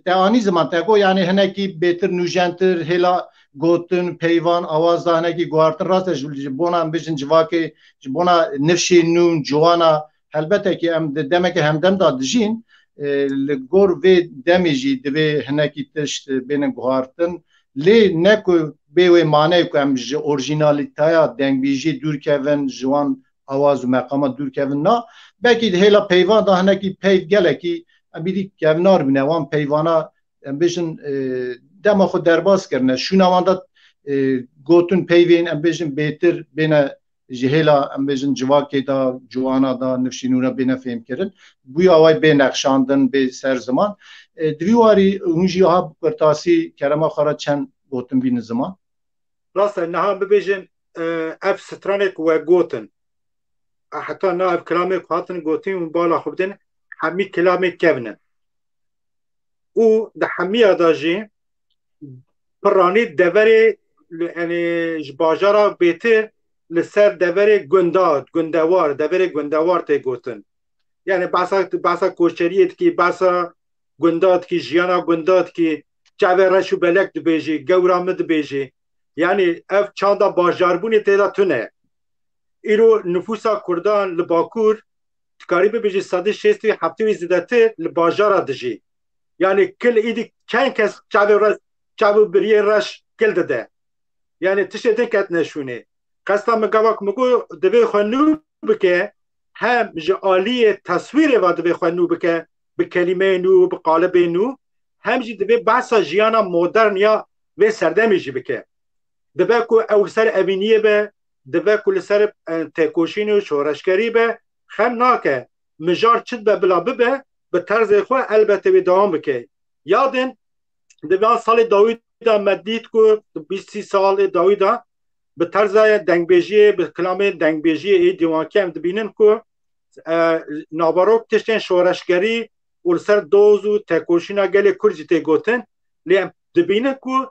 تعانی زمان تاکو یعنی هنکی بهتر نوجنتر هلا گوتن پیوان آواز دهنکی گوارتن راستش بونا بیشن جواکی بونا نفشی نون جوانا البته که ام دمه که همدم داد جین لگور و دمیجی دوی هنکی تشت بین گوارتن لی نکو بیوی معنی که ام اورجینالیتایا دنگ بیجی دور کهون جوان آواز و مقامات دور کهون نا بکی هلا پیوان دهنکی پیو گلکی بیدی کهونار بینه وان پیوانا بیشن دم خود درباز کردن شونواندا گوتن پیوین ام بیشن بهتر بین جهلا ام بیشن جواکی دا جوانا دا نفشینونا بین فهم کردن بوی آوای به نقشاندن به سر زمان دویواری اونجی ها برتاسی کرما خارا چند گوتن بین زمان راستا نها ببیجن اف سترانک و گوتن حتی نه اف کلامک هاتن گوتن و بالا خوبدن همی کلامک کبنن او ده همی اداجی پرانی دوری یعنی باجارا بهتر لسر دوری گندوار دوری گندوار تی گوتن یعنی باسا کوشریت کی باسا گندات کی جیانا گندات کی چاوه رشو بلک دو بیجی گورامه دو بیجی یعنی اف چاندا باجاربونی تیدا تونه ایرو نفوسا کردان لباکور تکاری بیجی 160-70 زیدته لباجارا دجی یعنی کل ایدی چند کس چاوه بریه رش کل ده یعنی تشتین کت نشونه قصدا مگاوک مگو دوی خونو بکه هم جعالی تصویر و دوی خونو بکه به کلمه نو به قالب نو هم جی دوی بحثا جیانا مدرن یا و سردمی جی بکه دوی که اول سر اوینیه به دوی که سر تکوشین و شورشگری به خم ناکه مجار چید به بلا ببه به طرز خواه البته به دوام بکه یادن دوی سال داوید مدید که 20 سال داوید به طرز دنگبیجی به کلام دنگبیجی ای دیوانکی هم دبینن که ناباروک تشتین شورشگری و سر دوزو تکوشینا گل کرجی تی گوتن لیم دبینن که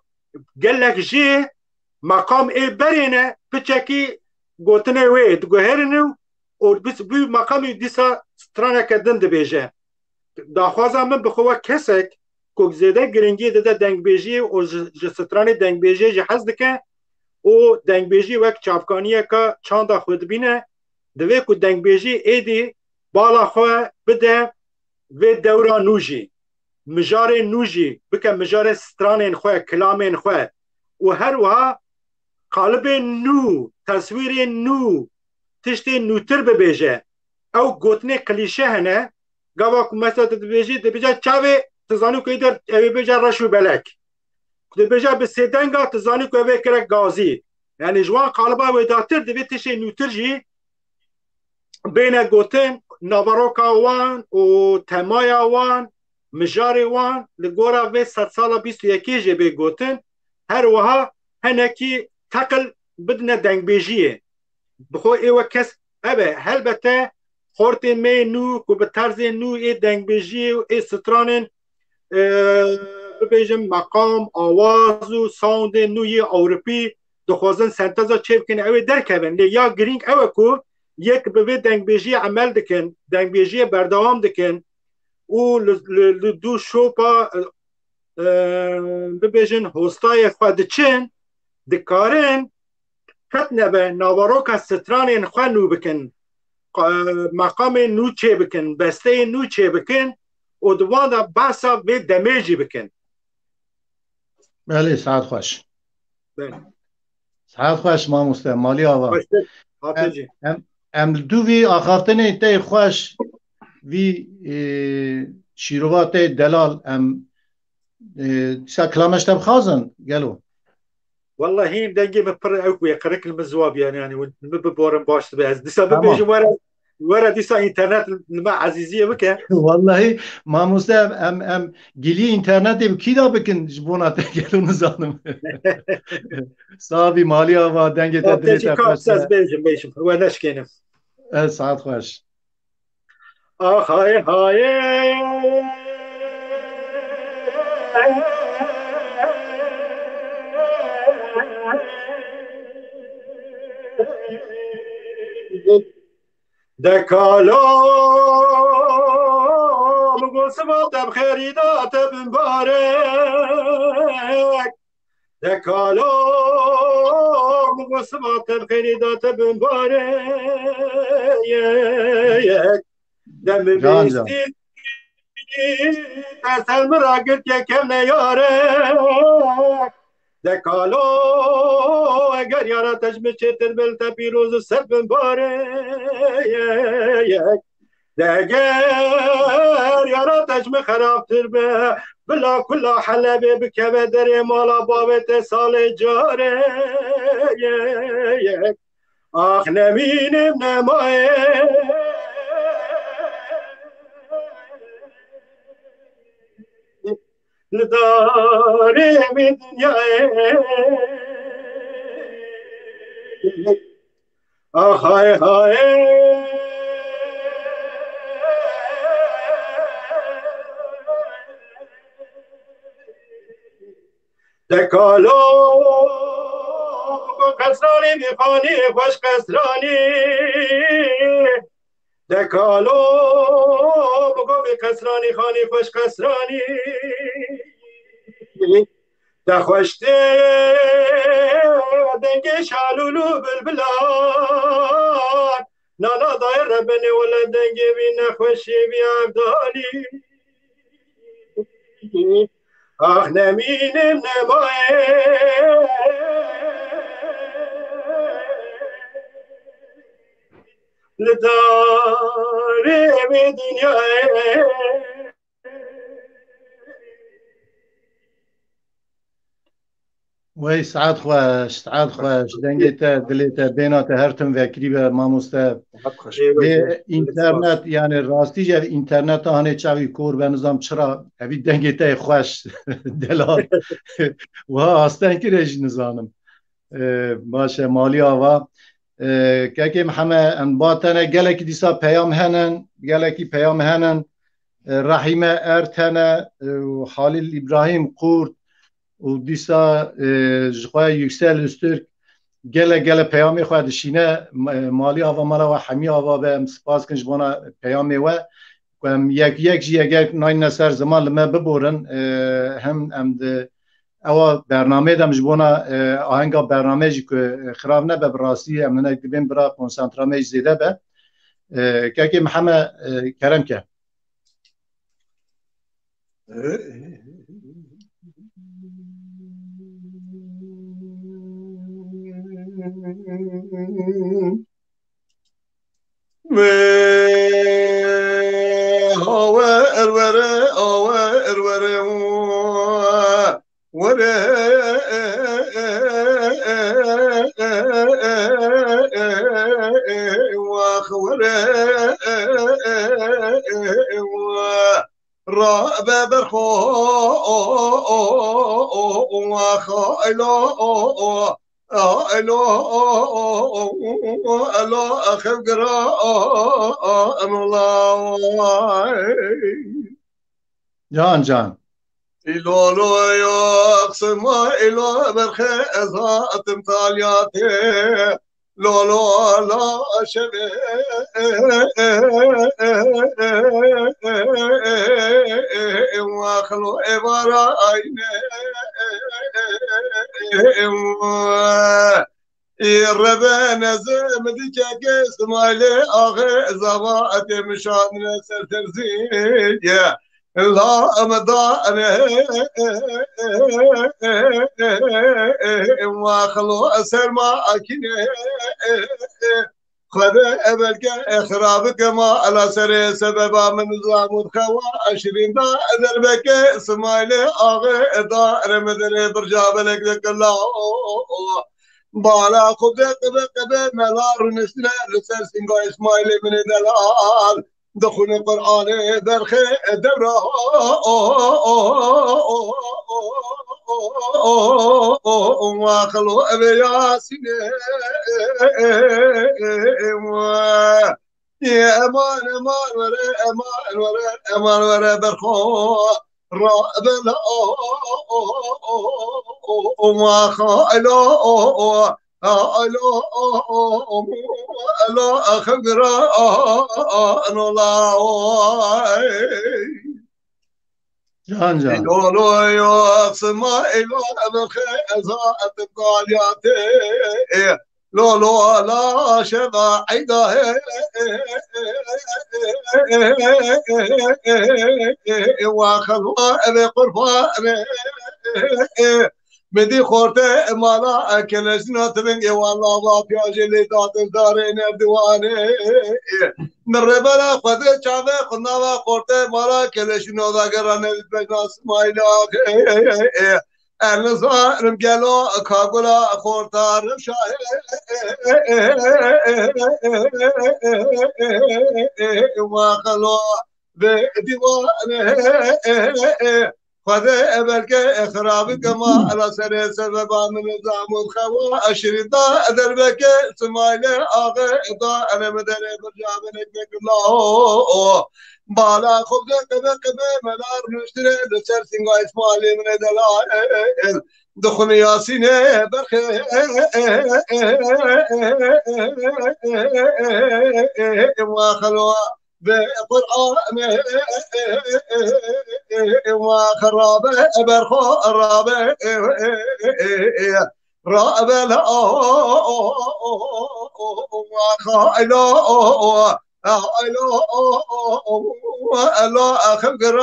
گلک جی مقام ای برینه پچکی گوتنه وی دگوهرنه و بی مقامی دیسا سترانه کدن دبیجه داخوازم من بخواه کسک که زیده گرنگی ده دنگبیجی و جستران دنگبیجی جی حز دکه و دنگبیجی وک چافکانیه که چاندا خود بینه دوی که دنگبیجی ایدی بالا خواه بده و دورا نوجی مجار نوجی بکن مجار ستران خواه کلام خواه و هر وها قالب نو تصویر نو تشتی نوتر ببیجه او گوتنه کلیشه هنه گاوا مثلا دبیجه چاوه تزانو که در اوی بیجه رشو بلک دبیجه به سیدنگا تزانو که اوی کرک گازی یعنی جوان قالبا ویداتر دبی تشتی نوتر جی بین گوتن نواروکا وان و تمایا وان مجاری وان لگورا وی 100 سالا 21 جی بی گوتن هر وها هنکی تقل بدنا دنگ بیجیه بخو ایوه کس اوه هلبته خورت می نو که به طرز نو ای دنگ بیجیه و ای سترانن ببیجم مقام آواز و ساوند نوی اوروپی دخوازن سنتزا چه بکنه اوه درکبن لی یا گرینگ اوه که یک به دنگ بیجی عمل دکن دنگ بیجی بردوام دکن و دو شوپا ببیجن هستای خود چن دکارن کتنه به نواروکا ستران خواه نو بکن مقام نو چه بکن بسته نو چه بکن و دوان دا بحثا به دمیجی بکن. بله سعد خوش بله سعد خوش ما مستعمالی آوا حافظی ام دو وی آخافتن ایتای خوش وی شیروات دلال ام سا کلامش تب خازن گلو والله هين دنجي مبر اوكو يقرك المزواب يعني ببورن باش تبعز ديسا تمام. ببيجي ورا ديسا انترنت مع عزيزية بك والله ما مستعم ام گلی اینترنت کی دا بکن جبونا تگلو نزانم صاحبی مالی آوا دنگ تجي تدریت كاب ساز بيجم هو نشكينه ساعت خوش آخ های های دکالا مگوسمات بخیریدات بمبارک دکالا مگوسمات بخیریدات بمبارک دم بیستی تسل مراگت یکم نیاره دکالو اگر یارا تجمه چتر بلتا پیروز سر بمباره دگر یارا تجمه خرابتر به بلا کلا حلبه بکوه در مالا بابت سال جاره آخ نمینم نمایه لداره می دنیای آخ های های دکالو کسرانی میخوانی خوش کسرانی دکالو بگو به کسرانی خانی خوش کسرانی دخوشته دنگ شالولو بلبلان نانا دایر ربنه ولا دنگ بی نخوشی بی عبدالی آخ نمینم نمایه لداره به دنیای وی سعد خوش دنگت دلیت بینات هرتم وکری به ماموسته اینترنت یعنی راستی جا اینترنت هانه چاوی کور به نظام چرا اوی دنگت خوش دلال و آستن که رج نظانم باشه مالی آوا که همه انباتنه گلکی دیسا پیام هنن رحیم ارتنه و خلیل ابراهیم قورد و دیسا جخواه یکسل استرک گله پیامی خواه دشینه مالی آوا مالا و حمی آوا به سپاس کنش بونا پیامی و یک جی اگر ناین نسر زمان لما ببورن هم ده اوا برنامه دم جبونا آهنگا برنامه جی که خراب نبه براستی هم ننک دبین برا کنسانترامه زیده به که محمد کرم که جان جان إلو لو يقسم إلو برخي إزاء تمثالياتي لو لو لا شبه واخلو إبارة عيني الربا نزم ديك اسمايلي اخي زبات مشان نسر ترزية لا مدان واخلو اسر ما اكيني خذ ابلك اخرابك ما على سر سببا من زامود خوا 20 دا دربك اسمايلي اخي دار مدري برجابلك لك الله بالا خود قبه ملار نسل رسل سنگا اسماعیل من دلال دخون قرآن برخه دبره واخلو ابي ياسين يا امان امان ورا امان ورا امان ورا برخو راب لا وما خايلو لا خبرة جان جان لولو يقسم إلو بخيزة تبقالياتي لولو لا شبع عيده وخلوا بقرفة بدي خورته مالا كلش ناتبنج والله ما بياجي دات دارين دواني نربلا خد چاوه خناوا خورته مالا كلش نودا گرانه بجناس مايلا النظارم گلو کاغلا خورتار شاه واخلو بديوانه خذ أبلك إخرابك ما على سر سببا من نظام الخوا 20 دا دربك سمايلة آغا دا أنا مدني برجع بنك الله بالا خبز قبه ملار نشتري لسر سنگا إسماعيلي من دلال دخل ياسين برخي واخلوا بقرآن وخرابة برخو رابة رابة لا وخايلو لا أخبر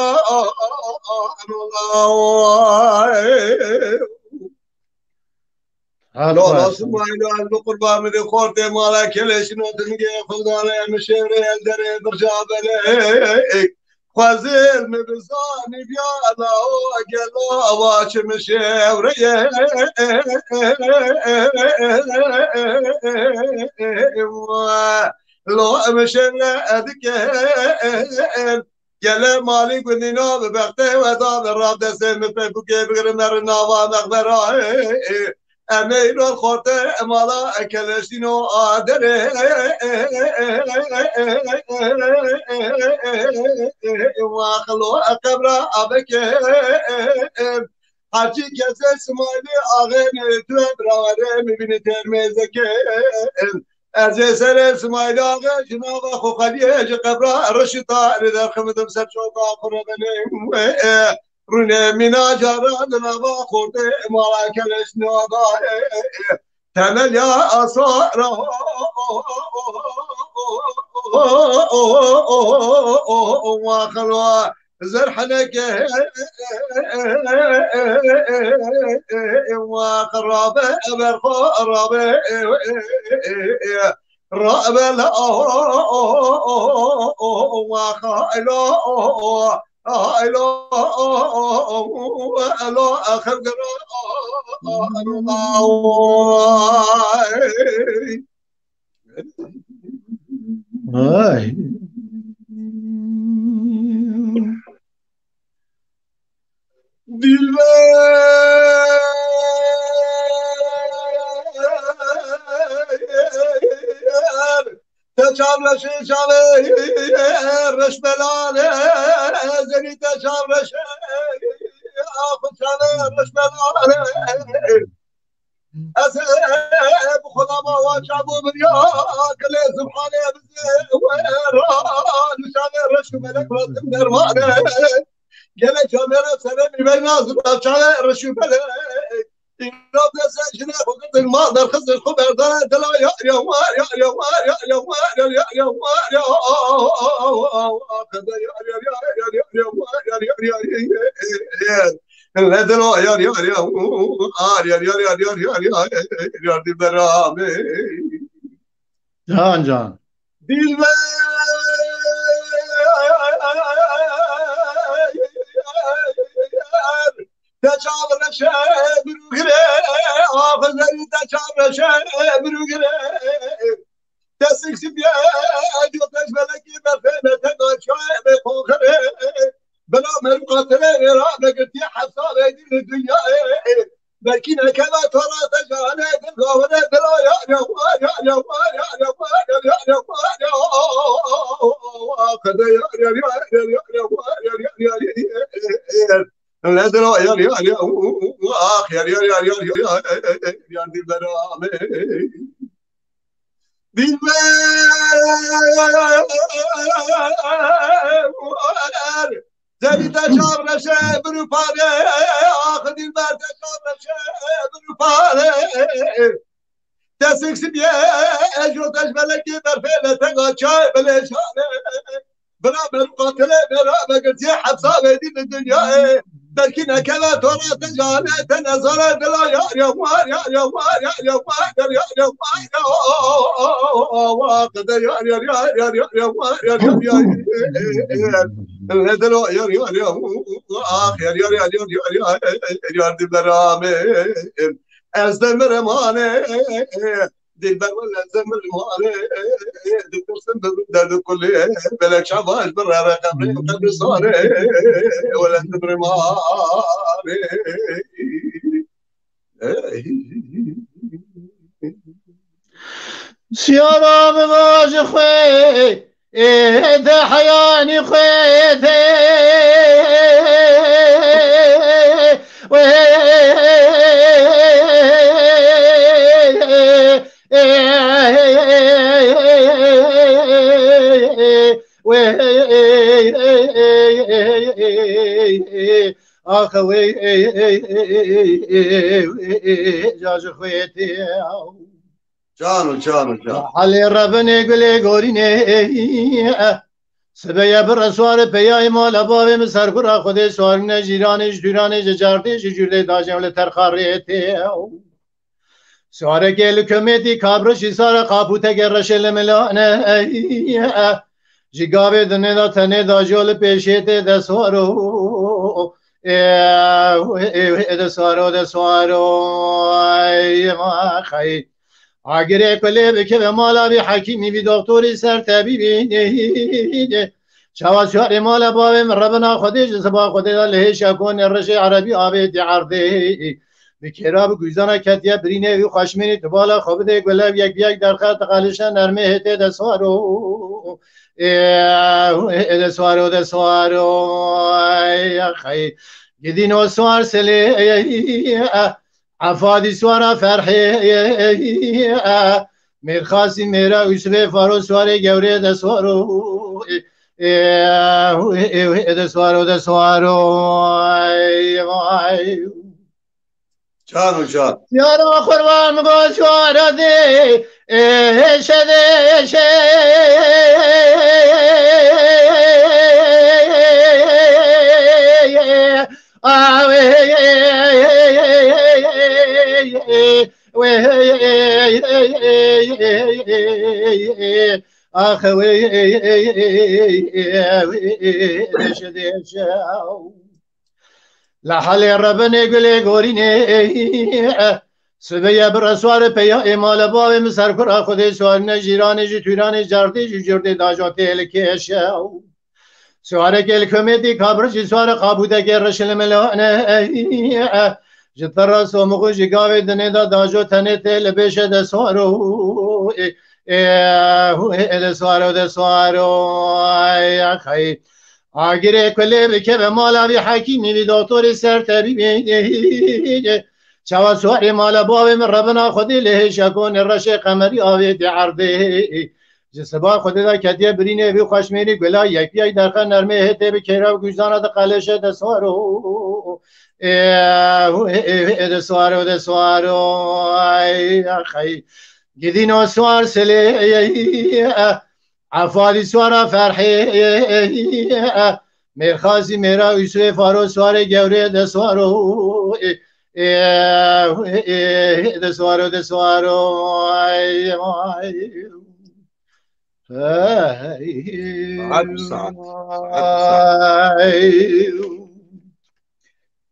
لا سمعنا القربان من قرطة مالا كلش نوتنجي خدانا مشيري الدري برجابلي خوازيل مبزاني بيانا وقلا واش مشيري لو مشيري أذكر گله مالی گندینا به بخته و داد راب دسته مپبوکه بگرمر ناوا مغبرای امیرال خورده مالا کلشتینو آدره واخلو اقبرا ابکه هرچی کسی سمالی آغه تو براوره میبینی ترمیزه که از سر اسماعیل آقا جناب خو خلیه جو قبر رشتا در خدمت سر شوقا قربانیم رونه مینا جارا جناب خورده مالا کلش نودا تمل یا آثار واخلوا زرحنك وقرابة برقرابة رابة لا وخايلو هايلو لا اخر Ay. Dilber تشابرش شابه رش بلاله زنی تشابرش آخو شابه رش بلاله از خدا ما واشابو بریا کلی سبحانه بزه وران شابه رش ملک رسم درمانه گله شابه رسم بی نازم شابه رش بلاله این رب نسجنه خود ما در خزر خبر داره دلا یا یا یا یا یا یا یا یا یا یا خدا یا یا یا یا یا یا یا لا دلا یا یا یا یا یا یا یا یا یا یا dilberame Can can. dilber تشابرش بروگره آفزایی تشابرش بروگره دستش بیا جوتش ملکی بفنه تقاشای بخوخره بلا من قاتله را بگتی حساب دین دنیا بلکه نکلا ترا تجانه دلگاونه دلا یا یا یا یا یا یا یا یا خدا یا یا یا یا یا یا لا دلا يا يا يا اخ يا يا يا يا يا يا dilberame dilber زنی تشابرشه بروپاره آخ dilber تشابرشه بروپاره دستش بیه جوتش ملکی برفله تقاشای بلشانه بلا من قاتله بلا بقتي حبسه دين الدنيا بلكي نكلا ترى تجانه تنزل دلا يا يا يا يا يا يا يا يا وقد يا يا يا يا يا يا يا يا دلا يا يا يا اخ يا يا يا يا يا dilberame ازدمرمانه dilber ولا زمرمانه ترسم بدل كل بلك شباش برا قبري قبري صاري ولا زمرمانه سيارة بماج خوي ده حياني خوي اخوي جاج خويتي جانو علي ربنا يقول قوليني سبيا برسوار بياي مال باب مسر برا خود سوارنا جيرانش دورانش جاردش جورده داجم لترخاريتي سواره گل کمیتی کابرشی ساره قابوته گرشل ملانه جگاوه دنه دا تنه دا جول پیشیته دسوارو دسوارو ما خی اگره کله بکه به مالا بی حکیمی بی دکتوری سر طبیبی شواشوار مالا باویم ربنا خودش سبا خودش لهش کن رش عربی آبی عرضی بکراب گوزانا کتیه برینه و خشمینی تو بالا خوبده گلب یک بیک در خط قلشن نرمه هته دسوارو دسوارو خی گدین و سوار سلی عفادی سوارا فرحی میرخاسی میرا یوسف فارو سوار گوری دسوارو دسوارو جانو یارو قربان گوش وارده شده لحالي ربني قولي قوليني سبيا برسوار پیا امال باوی مسر کرا خودی سوار نجیرانی جی تورانی جردی جی جردی داجاتی الکیشه سوار کل کمیدی کابر جی سوار قابوده که رشل ملانه جتر سومخو جی گاوی دنی دا داجو تنی تل بیشه ده سوارو ده سوارو ده سوارو خیلی آگیره کلی بکه به مالا بی حکیمی بی دکتوری سر طبیبی چوا سواری مالا باوی من ربنا خودی لهش یکون رش قمری آوی دی عرضی جسبا خودی دا کدیه برینه بی خوشمیری گلا یکی ای درخه نرمه هته بی کیرا و گوزانه دا قلشه دا سوارو دا سوارو دا سوارو خی گدینو سوار سلی عفادی سوارا فرحی میرخازی میرا ایسوی فارو سوار گوری ده سوارو ده سوارو ده سوارو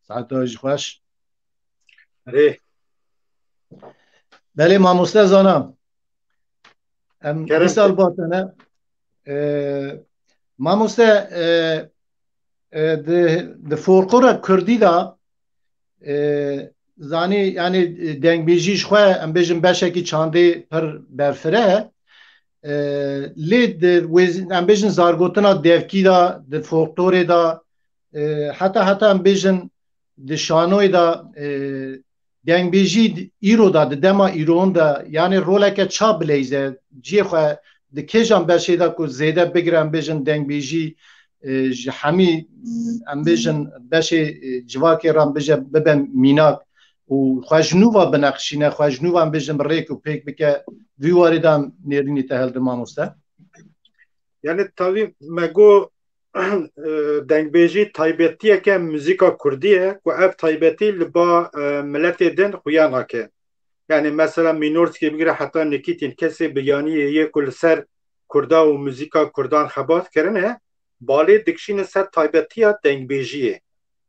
ساعت خوش بله ما مستزانم مثال باتنه ما مسته د فولکلور کردی دا زانی یعنی دنگ بیجیش خواه ام بیجم بشکی چانده پر برفره لید ام بیجن زارگوتنا دیوکی دا د فولکلور دا حتی ام بیجن د شانوی دا دنگ بیجی ایرو دا د دما ایرون دا یعنی رولک چا بلیزه جی خواه د کیجان بشه دا کو زیده بگیرم بیجن دنگ بیجی همی ام بیجن بشه جواکی رام بیجن ببن میناک و خوشنووا بنقشینه خوشنووا ام بیجن ریک و پیک بکه ویواری دام نیرینی تهل دماموسته یعنی تاوی مگو دنگ بیجی تایبتیه که موزیکا کردیه و اف تایبتی لبا ملت دن خویانا که yani mesela Minorski bigire hatta Nikitin kesi biyaniye ye kul ser Kurda و müzika Kurdan xabat kerine bale dikşine ser taybetiya dengbêjiye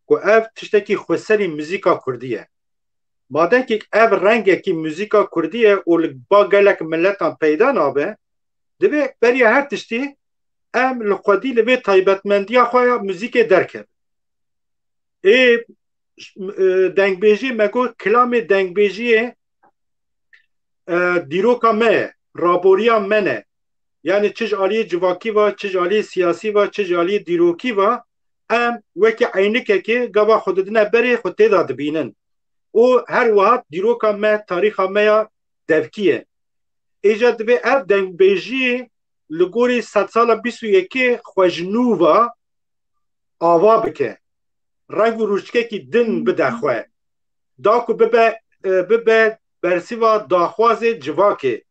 ku ev tiştekî xweserî müzika Kurdiye madenkî ev rengekî müzika Kurdiye û li ba gelek milletan peyda nabe divê beriya her tiştî em li xwedî li vê taybetmendiya xwe ya müzikê derkevin dengbêjî me got kilamê dengbêjiyê دیروکا me raporiya me ne yani çiş aliyê civakî va çiş aliyê siyasî va çiş aliyê dîrokî va em wekî eynîkekê gava xwe didine berê xwe têda dibînin û her wiha dîroka me tarîxa me ya devkî ye êja divê ev dengbêjiyê li gorî sed sala bîst û yekê xwe ji nû va ava bike reng û rûçkekî din bide xwe da ku bibe bersiva daxwazê civakê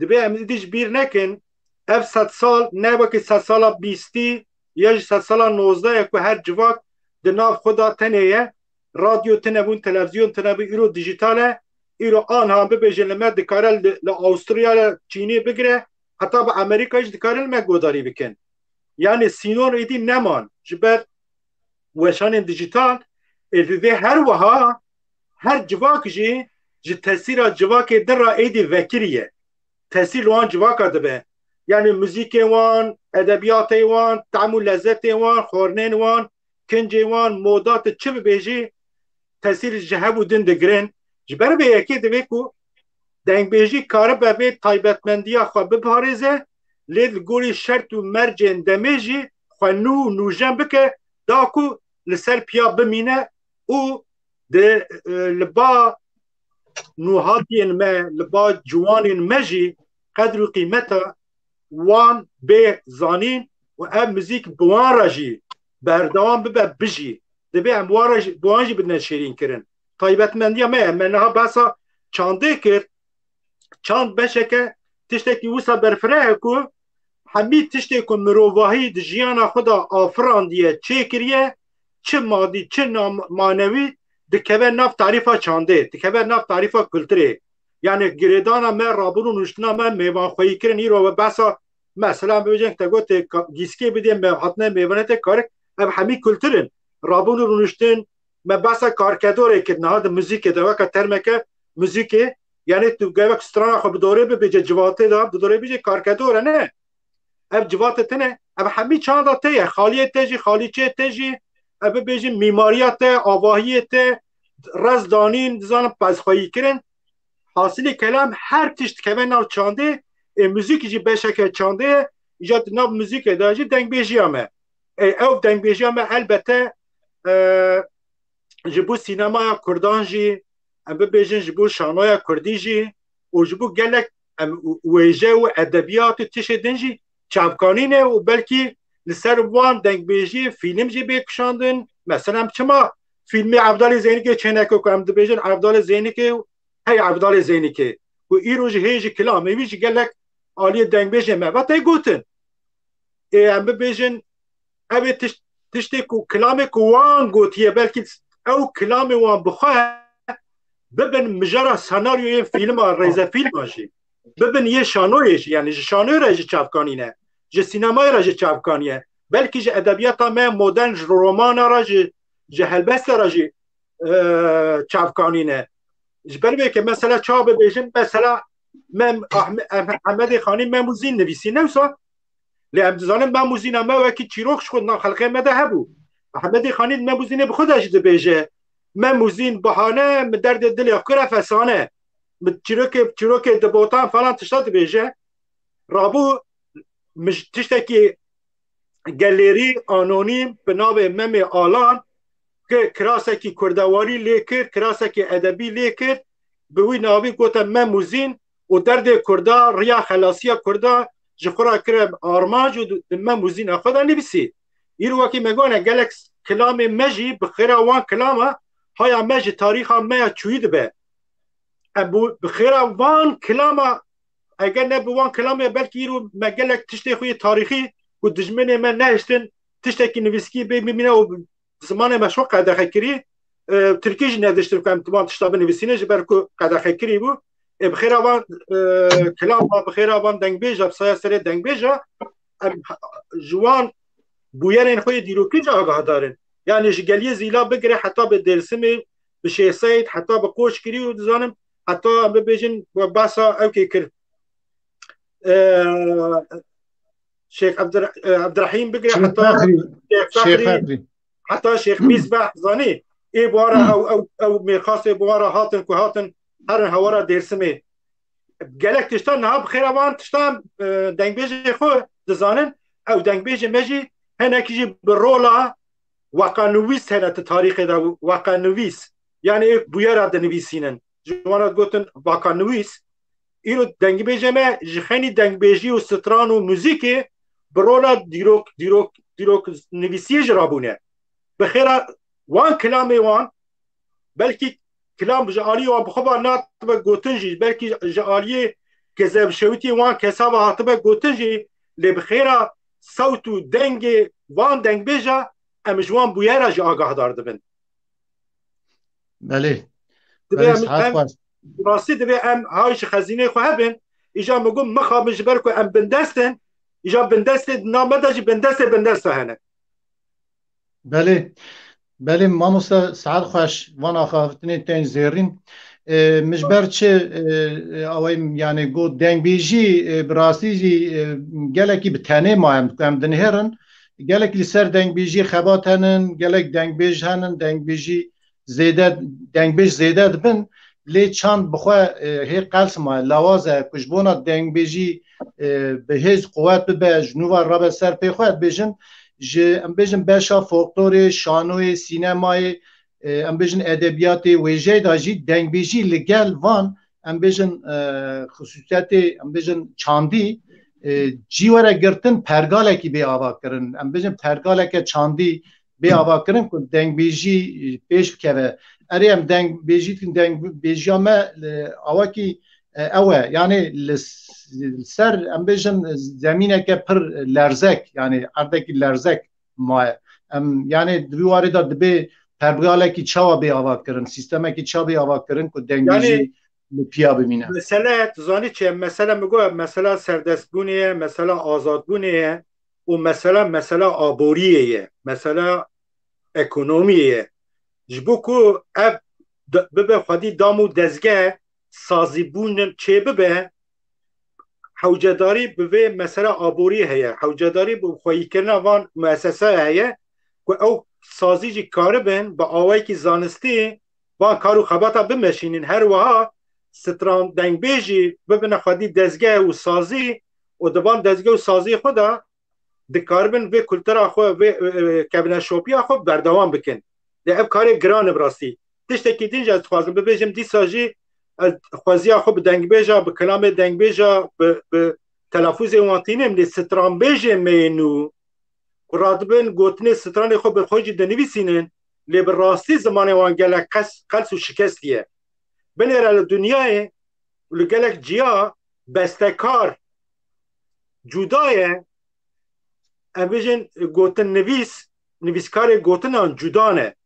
dibe em dîj bîr nekin ev sed sal ne wekî sed sala bîstî ya ji sed sala nozdeyê ku her civak di nav xwe da tenê ye radyo tune bûn televizyon tune bû îro dijîtal e îro anha bibêje li me dikare li Awstrya li Çînê bigire heta bi Amerîka jî dikare li me godarî bikin yani sînon êdî neman ji ber weşanên dijîtal divê her wiha her civak jî ji tesîra civakê din ra êdî vekiriye tesîr li wan civaka dibe yani müzîkê wan edebiyatê wan tam û lezzetê wan xwarinên wan kincê wan modatê çi bibêjî tesîr ji hev û din digirin ji ber vê yekê divê ku dengbêjî karibe vê taybetmendiya xwe biparêze lê li gorî şert û mercên demê jî xwe nû nûjen bike da ku li ser piya bimîne û li ba nûhatiyên me li ba ciwanên me jî qedr û qîmeta wan bê zanîn û ev müzik bi wan re jî berdewam bibe bijî dibe em bi wan jî bidine şêrînkirin taybetmendiya me ye me niha behsa çandê kir çand beşeke tiştekî wisa berfireh ye ku hemî tiştê ku mirovahî di jiyana xwe da afirandiye çêkiriye çi maddi çi manevi dikeve nav tarifa çande dikeve nav tarifa kültürü yani giredana me rabunun üstüne me meyvan koyu kirin iro ve basa mesela böcek te gote giske bidem me hatne meyvanete karık ev hami kültürün rabunun üstün me basa karkedore ki nahad müzik de vaka termeke müzik yani tu gevek strana xab dore be beje civate da dore beje karkedore ne ev civate tene ev hami çanda te xaliyet teji xaliçe teji ev beje mimariyete avahiyete razdanîn dizanım pezxoyî kirin hasîlê kelam her tişt keve nav çandê müzik jî beşeke çandê îja nav müzîkê de jî dengbêjiya me ew dengbêjiya me elbette ji bo sînemaya Kurdan jî em bibêjin ji bo şanoya Kurdî jî û ji bo gelek wêje û edebiyatê tişê din jî çavkanîne û belkî li ser wan dengbêjiyê fîlm jî bêkişandin mesela çima filmi Evdalê Zeynikê çêneke ku em dibêjin Evdalê Zeynikê hey Evdalê Zeynikê ku îro jî hê jî kilamê wî jî gelek aliyê dengbêjê me ve tê gotin em bibêjin ev ê tiştê ku kilamê ku wan gotiye belkî ew kilamê wan bixwe bibin mijara senaryoyên fîlma rêzefîlma jî bibin yê şanoyê jî yani ji şanoyê re jî çavkanîne ji sînemayê re jî çavkaniye belkî ji edebiyata me modern ji romana re ji helbesta re jî çavkanîne ji ber vê ke mesela çawa bibêjin mesela me Ehmedê Xanî me muzîn nivîsî newsa lê em dizanin me muzîna me wekî çîrok ji xwe xelkê me de hebû Ehmedê Xanî me muzînê bi xwe de jî dibêje me muzîn bihane mi derdê dilê kir e fesane mi çîrokê dibotan falan tişta dibêje rabû tiştekî galerî anonîm bi navê Memê Alan kirasekî kurdewarî lê kir kirasekî edebî lê kir bi wî navî gote me muzîn û derdê Kurda riya xelasiya Kurda ji xwe re kire armanc û di me muzîna xwe de nivîsî îro wekî me gone gelek kilamê me jî bi xêra wan kilama haya me ji tarîxa me ya çûyî dibe em bi xêra wan kilama eger ne bi wan kilamê belkî îro me gelek tiştê xwe yê tarîxî ku dijminê me nehiştin tiştekî nivîskî bê bimîne û zimanê me şo qedexekirî Tirkî jî nediştir ku em timan tişta binivîsîne ji ber ku qedexekirî bû bi xêra wan kilama bi xêra wan dengbêja saya serê dengbêja em ji wan bûyerên xwe yê dîrokî jî agahdar in yani ji geliyê zîla bigire heta bi Dêrsimê bi Şêxseyid heta bi Qoşkirî û dizanim heta em bibêjin basa ew kê kir Şeyh Abdurrahîm bigire heta Şeyh Faxrî heta Şeyh Mîzbeh zanî ê buwara ew mêrxasê buwara hatin ku hatin herin hewara Dêrsimê gelek tişta niha bi xêra wan tişta dengbêjê xwe dizanin ew dengbêjê me jî henekî jî bi rola wakanivîs hene ti tarîxê de wakanivîs yani bûyera dinivîsînin ji wan re gotin wakanivîs îro dengbêjê me ji xenî dengbêjî û stran û muzîkê bi rola dîrok nivîsiyê jî rabûne bi xêra wan kilamê wan belkî kilam ji aliyê wan bixwe natibe gotin jî belkî ji aliyê gezevşewitî wan kesava hatibe gotin jî lê bi xêra sewt û dengê wan dengbêja em ji wan bûyera jî agahdar dibin belê rastî dibe em hay ji xezînê xwe hebin îja me got mixabin ji ber ku em bindestin îja bindestê name de jî bindeste hene belê belê mamoste saet xweş vana xafitinê tên zêrîn mijber çi awê yani got dengbêjî bi rastî jî gelekî bi tenê mayem em dinêrin gelek li ser dengbêjî xebat henin gelek dengbêj henin dengbêjî zêde dengbêj zêde dibin lê çand bixwe hê qels maye lawaze ku ji bona dengbêjî bi hêz quwet bibe ji nûva rabe ser pê xwe dibêjin ji em bêjin beşa folklorê şanoyê sînemayê em bêjin edebiyatê wêjeyê da jî dengbêjî li gel van em bêjin xusûsiyetê em bêjin çandî cî were girtin pergalekî bê ava kirin em bêjin pergaleke çandî bê ava kirin ku dengbêjî pêş bikeve erê em dengbêjiya me awakî ew e yani li ser em bêjin zemîneke pir lerzek yani erdekî lerzek maye yani دواری دا دبی پربگاله کی چاوا بی آوا کرن سیستم کی چا بی آوا کرن کو دنگیجی پیا ببینه مثلا زانی چه مثلا میگه مثلا سردستبونیه مثلا آزادبونیه و مثلا آبوریه مثلا اکونومیه جبو کو اب ببه خودی دامو دزگه سازی بون چه ببه حوجداری ببه مثلا آبوری هیه حوجداری بو خویی کرنا وان مؤسسه هیه که او سازی جی کاره بین با آوائی که زانستی وان کارو خباتا بمشینین هر وها ستران دنگ بیجی ببینه خودی دزگه و سازی و دبان دزگه و سازی خودا دکار بین و کلترا خو و کبنه شوپیا خو بردوام بکن ده اب کاری گران براستی تشته که دینج از خوازم ببیجم دی ساجی خوازی خو بدنگ بیجا به کلام دنگ بیجا به تلفظ وانتینم لی ستران بیجی مینو رادبن گوتنه ستران خو به خوجی دنویسینن لی به راستی زمان وان گلک قلس و شکستیه بنره دنیای لگلک جیا بستکار جدایه امبیجن گوتن نویسکار گوتن آن جدانه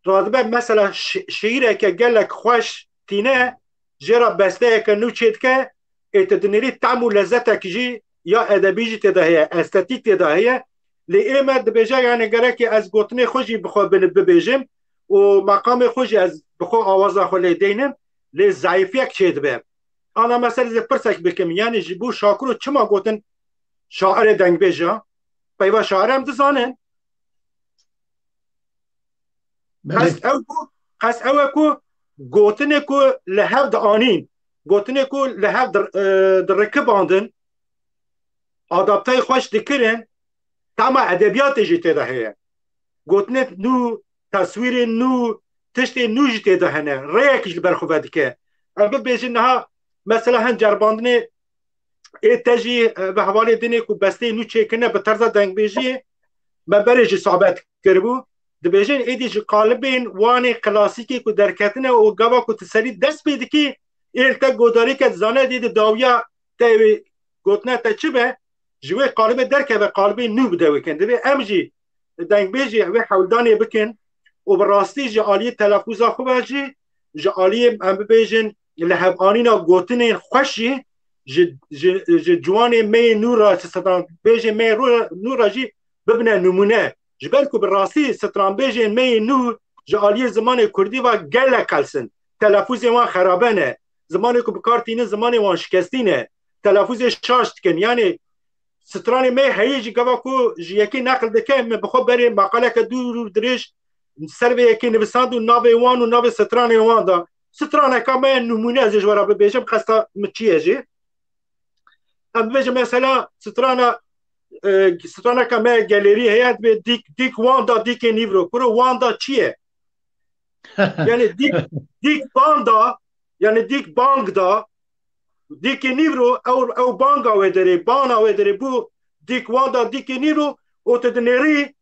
رادبه مثلا شعیره که گلک خوش تینه جرا بسته که نو چید که اتدنیری تعم و لذت کجی یا ادبی جی تدهیه استتیک تدهیه لی ایمد بجا یعنی گره که از گوتنه خوشی بخوا ببیجم و مقام خوشی از بخوا آوازه خوله دینم لی ضعیفیک چید بیم انا مثلا زی پرسک بکم یعنی جبو شاکرو چما گوتن شاعر دنگ بیجا پیوا شاعر هم دزانن قس او کو گوتنه کو لحب دانین گوتنه کو لحب در رکباندن آدابتای خوش دکرن تمام ادبیات جیته ده هیه گوتنه نو تصویر نو تشت نو جیته ده هنه ریکش برخوبه که اما بیشن ها مثلا هن جرباندنه تجی به حوالی دینه کو بسته نو چکنه به طرز دنگ بیجی مبرج صحبت کربو دبیجن ایدیش قالبین وان کلاسیکی کو درکتنه و گوا کو تسری دست بیده که ایلتا گوداری که زانه دید داویا تاوی گوتنه تا چی به جوی قالب درکه و قالبی نو بده وکن دبی امجی دنگ بیجی و حولدانی بکن و براستی جعالی تلفوزا خوبه جی جعالی ام بیجن لحبانینا گوتنه خوشی جوانی می نورا ستران بیجن می نورا جی ببنه نمونه جبل کو براستی ستران بیجن می نو جعالی زمان کردی و گله کلسن تلفوز وان خرابنه زمانی که بکارتینه زمانی وان شکستینه تلفوز شاشت کن یعنی سترانی می هیجی گوا کو یکی نقل دکه من بخو بری مقاله که دور درش سر به یکی نویساند و ناو وان و ناو سترانی وان دا سترانه که من نمونه از جوارا ببیجم خستا مچیه جی ام ببیجم مثلا سترانه که من گالری هیت به دیک وان دا دیک نیورو کرو وان دا چیه یعنی دیک بان دا یعنی دیک بانگ دا دیک نیورو او بانگ آوه داره بان آوه داره بو دیک وان دا دیک نیورو او تدنیری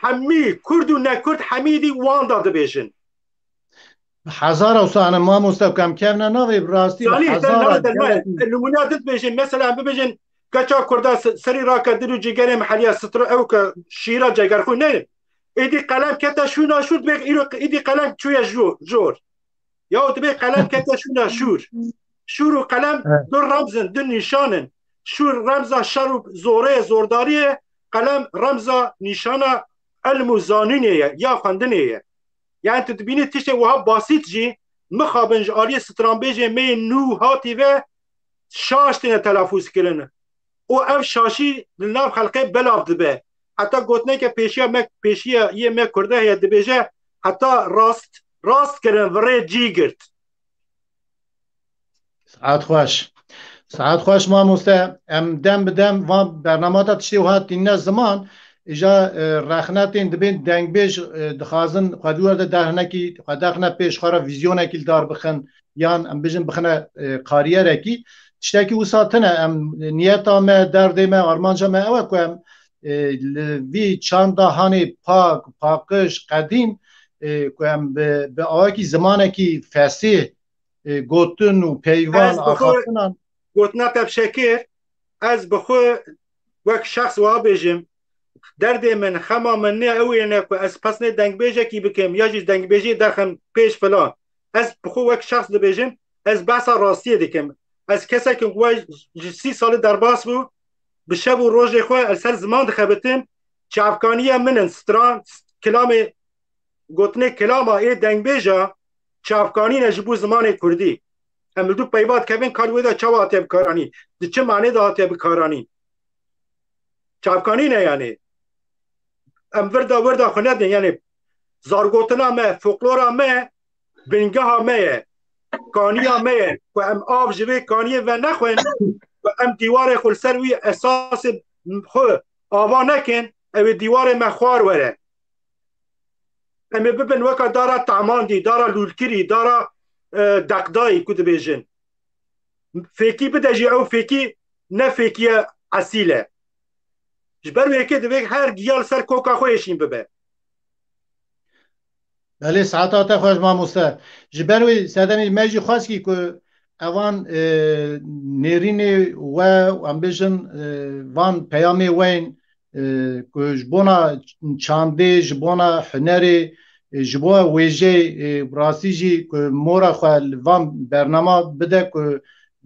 همی کرد و نکرد همیدی وان دا دبیشن هزار او سانه ما مستقیم کردن نوی براستی هزار نمونات بيجن مثلا بيجن كاچا كردا سري راكا درو جيگره محليه ستر او ك شيرا جيگر خو نه ايدي قلم كتا شونا شود بك ايدي قلم چويا جور يا تبي قلم كتا شونا شور وقلم دو رمزن دو نشانن شور رمزا شر زوره زورداري قلم رمزا نشانه المزانينيه يا خندنيه يعني تبيني تشتي وها بسيط جي مخابنج آلية سترانبيجي مي نو هاتي و شاشتين تلفوز كرن او اف شاشي لناف خلقه بلاف دبه حتى قوتنا که پیشیا یه ما کرده هیا دبیجه حتى راست کرن وره جیگرد ساعت خوش ما مسته ام دم بدم و برنامه تا تشتی و هات دینه زمان اجا رخناتین دبین دنگ بیش دخازن خدوار ده دهنکی خداخنا پیش خارا ویزیون اکیل دار بخن یان ام بیشن بخنه قاریه رکی تشتاکی وساتنه ام نیتا ما درده ما آرمانجا ما اوه که ام وی چاندا هانی پاکش قدیم که ام به آوه کی زمانه کی فسیح گوتن و پیوان آخاتنان گوتنا تب شکر از بخو وک شخص وها بیجم درد من خما من نه اوی نه که از پس نه دنگ بیجه کی بکم یا جیز دنگ بیجه درخم پیش فلان از بخو وک شخص دبیجم از بحث راستیه دیکم از کسی که قوی 30 سال در باس بو به شب و روز خو از سر زمان دخبتم چافکانی من ستران کلام گوتنه کلام ای دنگ بیجه چافکانی نجبو زمان کردی هم دو پیبات کبین کار ودا چوا هاتیب کارانی دی چه معنی دا هاتیب کارانی چافکانی نه یعنی ام وردا خونه یعنی زارگوتنا ما فولکلورا ما بنگاه ما کانیا ما و ام آب جوی کانیه و نخوین و ام دیوار خلسروی اساس خو آوا نکن او دیوار مخوار وره ام ببین وکا دارا تعمان دی دارا لولکری دارا دقدایی کود بیجن فیکی بدجی او فیکی نه فیکی اصیله جبر ویکی دوی هر گیال سر کوکا خویشین ببه بله ساعتات خوش ماموسته جبروی سدمی مجی خواست که اوان نرین و امبیشن وان پیامی وین که جبونا چانده جبونا هنری جبونا ویجه براسیجی که مورا خواه وان برنامه بده که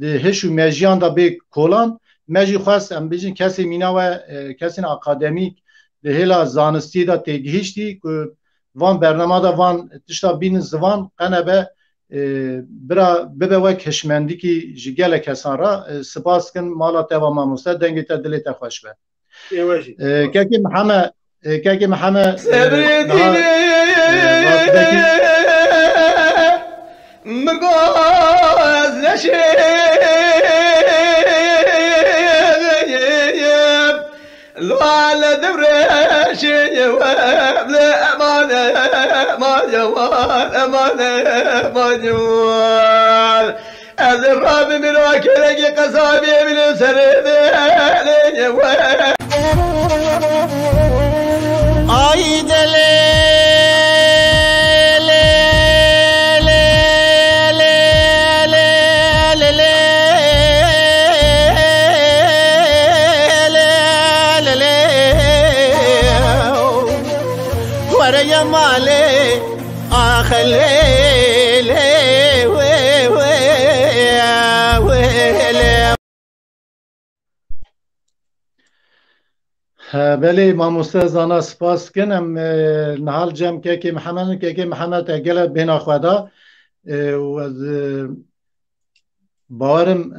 هشو مجیان دا به کلان مجی خواست امبیشن کسی مینا و کسی اکادمیک ده هلا زانستی دا تگهیشتی که وان برنامه دا وان تشتا بین زوان قنبه برا ببه و کشمندی که جگل کسان را سپاس کن مالا توا ماموسته دنگی تا دلی تا خوش به که محمد مرگاز نشه لوال دبرش وابل امانه ما جوال امانه ما جوال از الراب من وكلك قصابي من سرد آی دل ورا مالي آخلي بله ماموسته زانا سپاس کنم نهال جمع که محمد اگل بین خدا و از باورم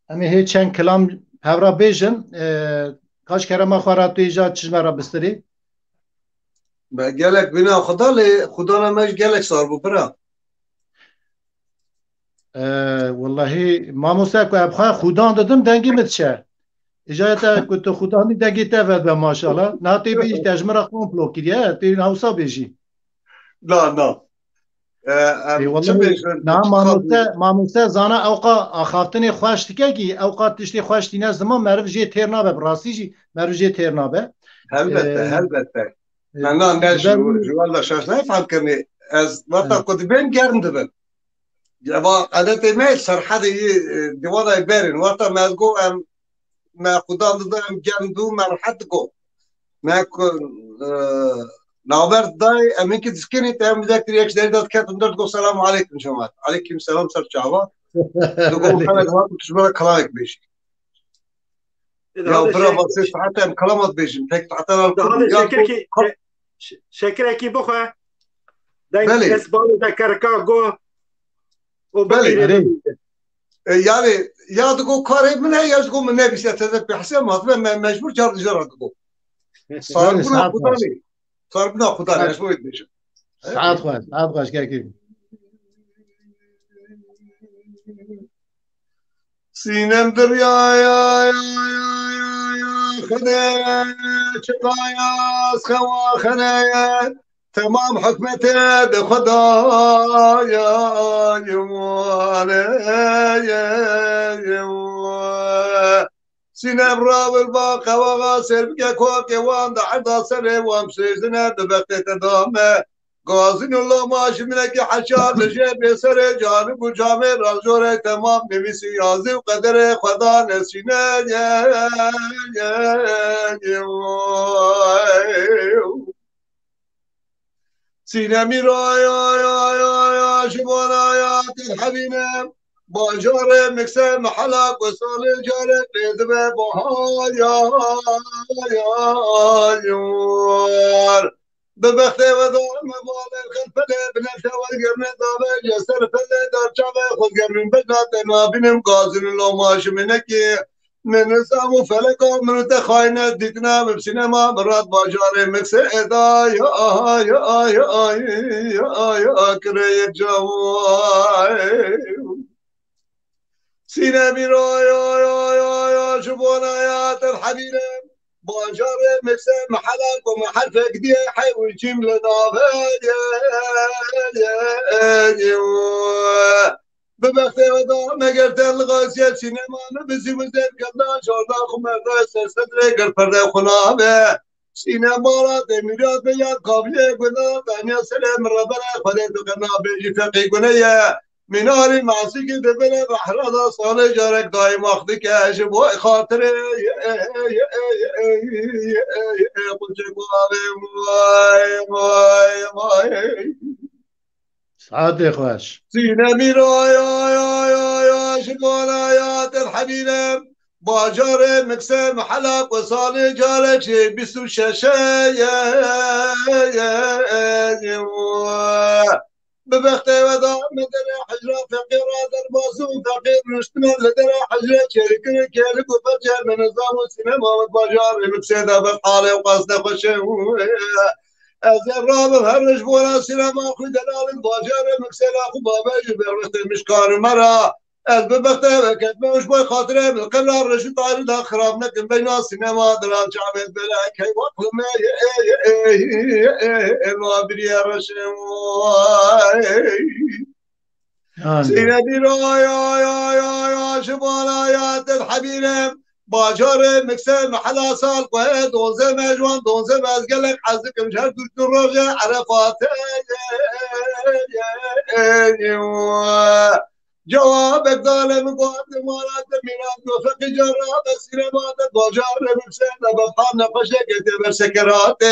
امی هیچ چند کلام هورا بیجن کاش کرما خوارات تو ایجاد چشمه را بستری با گلک بنا خدا نمش گلک سار بپرا والله ماموسته که ابخواه خودان دادم دنگی متشه اجازه که تو خدا می دنگی تفت به ماشاءالله نه تی بیش تجمرا کمپلو کریه تی نوسا بیشی نه نه ماموسته زانه اوقا آخافتنی خوش تکه کی اوقات تشتی خوش تینه زمان مرف جه تیر نابه براسی جی مرف جه تیر نابه البته من نه جوال شاش نفهم کنی از وقتا کد بین گرم دبن جوا عادت میل سرحد دیوانه برین وقتا مزگو ما خدا دادم گرم دو مرحت کو ما نابرد دای امین که دسکنی تام ذکر یک دری داد کات اندر کو سلام علیکم شما علیکم سلام سر چاوا دو خالد وقت تشبه کلامك بیش یا برا واسه حتی ام کلامات بیشم تک حتی هذا شکر کی بخو دنگ اسبال دکرکا گو بله يعني يا تقول كاري من هي يا تقول من نبي سيتذب بحسين ما مجبور جار جار تقول صار بنا خداني شو يدش ساعات خواش كيف سينم دريا يا خدايا شقايا سخوا خنايا تمام حكمته بخدايا سينام راب الباقة وغاسر بك كوكي وام دعدا سري وام سيزنا دبقت تدامه قازن الله ماشي منك حشار لجي بسر جانب وجامع رجور تمام نبيسي يازي وقدر خدا نسينا سينامي رايا شبانا يا الحبينة باجار مكسر محلق وصال جارك لذبه بها يا ببخت ودار مبال الخلفله بنفسه والقرن ضابه جسر فله دار شابه خود قرن بجنات نابنم قازن الله ماش منكي من سامو فلقا من تخاينة ديتنا بسينما برات باجار مكسر ادا يا كريك جواي سينامي يا شبون آيات الحبيبة باجار مكسر محلك ومحل فقدي حي والجملة ضابط ببختي وضع مقرت الغاسية سينما نبزي وزين قبلا شوردا خمردا سرسدري قرفردا خنابه سينما را دميرات بيان قابلية قنا دانيا سلام ربنا خديتو قنا بيجي فقي قنية مناري معصيك دبنا بحرادة صالي جارك دايم أخذك أجب واي خاطري قلت واي سعادة خوش سينامي يا شكون آيات الحبيبة باجار مكسر محلق وصالي جارك شي بسو ببختي وضع مدري حجرة فقير هذا الموسوم فقير نشتمل لدري حجرة شركة كيلك وفجر من نظام السينما وباجار مكسر بالحالة وقصد خشه الرابع هرج بولا سينما خو دلال باجار مكسر اخو بابا يبرت مشكار مرا الببختي كتب مش باي خاطره بالقرار رشد طاري دا خراب نكن بين السينما درا شعبت بلاك هي وقت ما ما بريا رشم سينما يا شبان آيات الحبيبة باجار مكسر محلا سال قهد دونزه مجوان دونزه مزگلک حزک مشهر دوشتو روژه عرفات جوابك ظالم قوات مالات ميلاد وفق جرات السينمات باجار مكسر بطان نقشك تبر سكرات